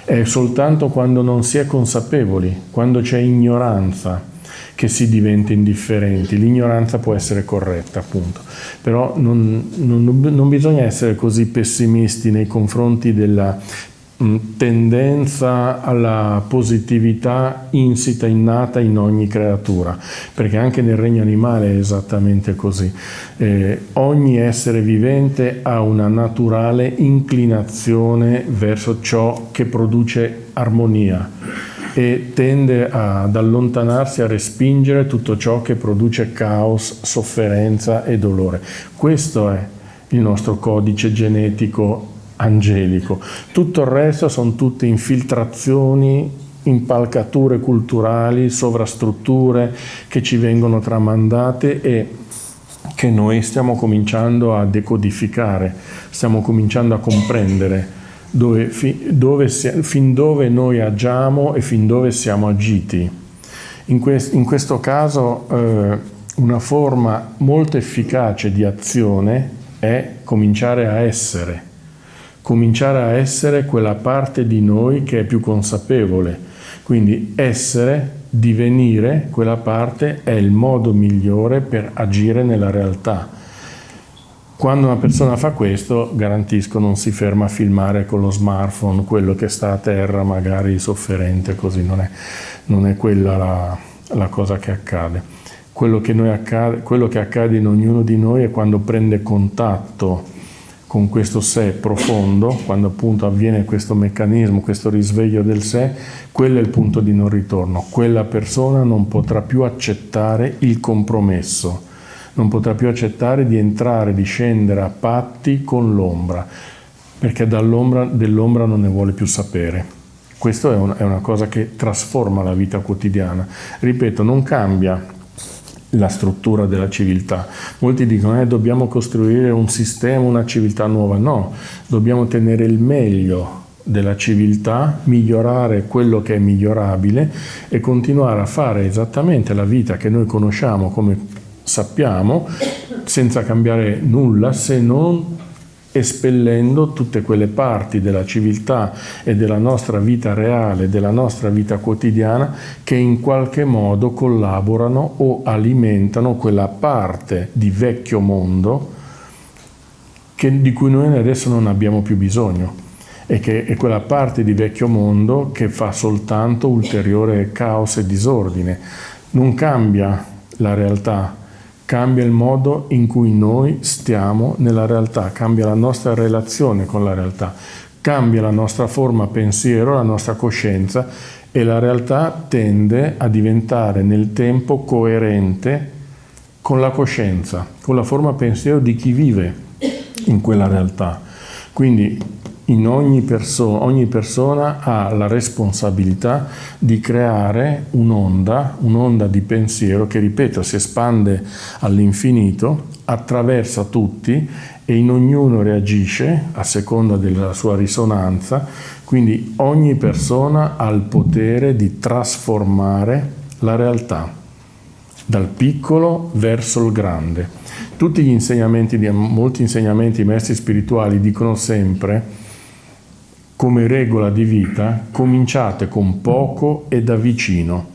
È soltanto quando non si è consapevoli, quando c'è ignoranza, che si diventa indifferenti. L'ignoranza può essere corretta, appunto, però non bisogna essere così pessimisti nei confronti della tendenza alla positività insita, innata in ogni creatura, perché anche nel regno animale è esattamente così. Ogni essere vivente ha una naturale inclinazione verso ciò che produce armonia e tende ad allontanarsi, a respingere tutto ciò che produce caos, sofferenza e dolore. Questo è il nostro codice genetico angelico. Tutto il resto sono tutte infiltrazioni, impalcature culturali, sovrastrutture che ci vengono tramandate e che noi stiamo cominciando a decodificare, stiamo cominciando a comprendere fin dove noi agiamo e fin dove siamo agiti. In questo caso una forma molto efficace di azione è cominciare a essere quella parte di noi che è più consapevole. Quindi essere, divenire quella parte è il modo migliore per agire nella realtà. Quando una persona fa questo, garantisco, non si ferma a filmare con lo smartphone quello che sta a terra, magari sofferente, così non è quella la cosa che accade. Quello che accade in ognuno di noi è quando prende contatto con questo sé profondo, quando appunto avviene questo meccanismo, questo risveglio del sé, quello è il punto di non ritorno. Quella persona non potrà più accettare il compromesso, non potrà più accettare di entrare, di scendere a patti con l'ombra, perché dell'ombra non ne vuole più sapere. Questo è una cosa che trasforma la vita quotidiana. Ripeto, non cambia la struttura della civiltà. Molti dicono dobbiamo costruire un sistema, una civiltà nuova. No, dobbiamo tenere il meglio della civiltà, migliorare quello che è migliorabile e continuare a fare esattamente la vita che noi conosciamo come sappiamo, senza cambiare nulla, se non espellendo tutte quelle parti della civiltà e della nostra vita reale, della nostra vita quotidiana, che in qualche modo collaborano o alimentano quella parte di vecchio mondo di cui noi adesso non abbiamo più bisogno, e che è quella parte di vecchio mondo che fa soltanto ulteriore caos e disordine. Non cambia la realtà, cambia il modo in cui noi stiamo nella realtà, cambia la nostra relazione con la realtà, cambia la nostra forma pensiero, la nostra coscienza, e la realtà tende a diventare nel tempo coerente con la coscienza, con la forma pensiero di chi vive in quella realtà. Quindi ogni persona ha la responsabilità di creare un'onda di pensiero che, ripeto, si espande all'infinito, attraversa tutti e in ognuno reagisce a seconda della sua risonanza. Quindi ogni persona ha il potere di trasformare la realtà dal piccolo verso il grande. Tutti gli insegnamenti, molti insegnamenti, i maestri spirituali dicono sempre, come regola di vita, cominciate con poco e da vicino.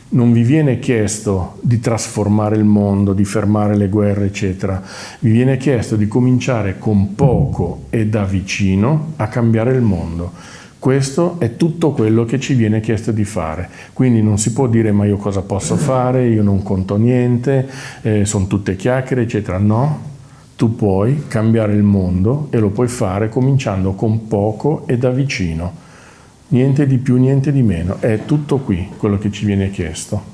Non vi viene chiesto di trasformare il mondo, di fermare le guerre, eccetera. Vi viene chiesto di cominciare con poco e da vicino a cambiare il mondo. Questo è tutto quello che ci viene chiesto di fare. Quindi non si può dire ma io cosa posso fare, io non conto niente, sono tutte chiacchiere, eccetera. No, tu puoi cambiare il mondo e lo puoi fare cominciando con poco e da vicino. Niente di più, niente di meno, è tutto qui quello che ci viene chiesto.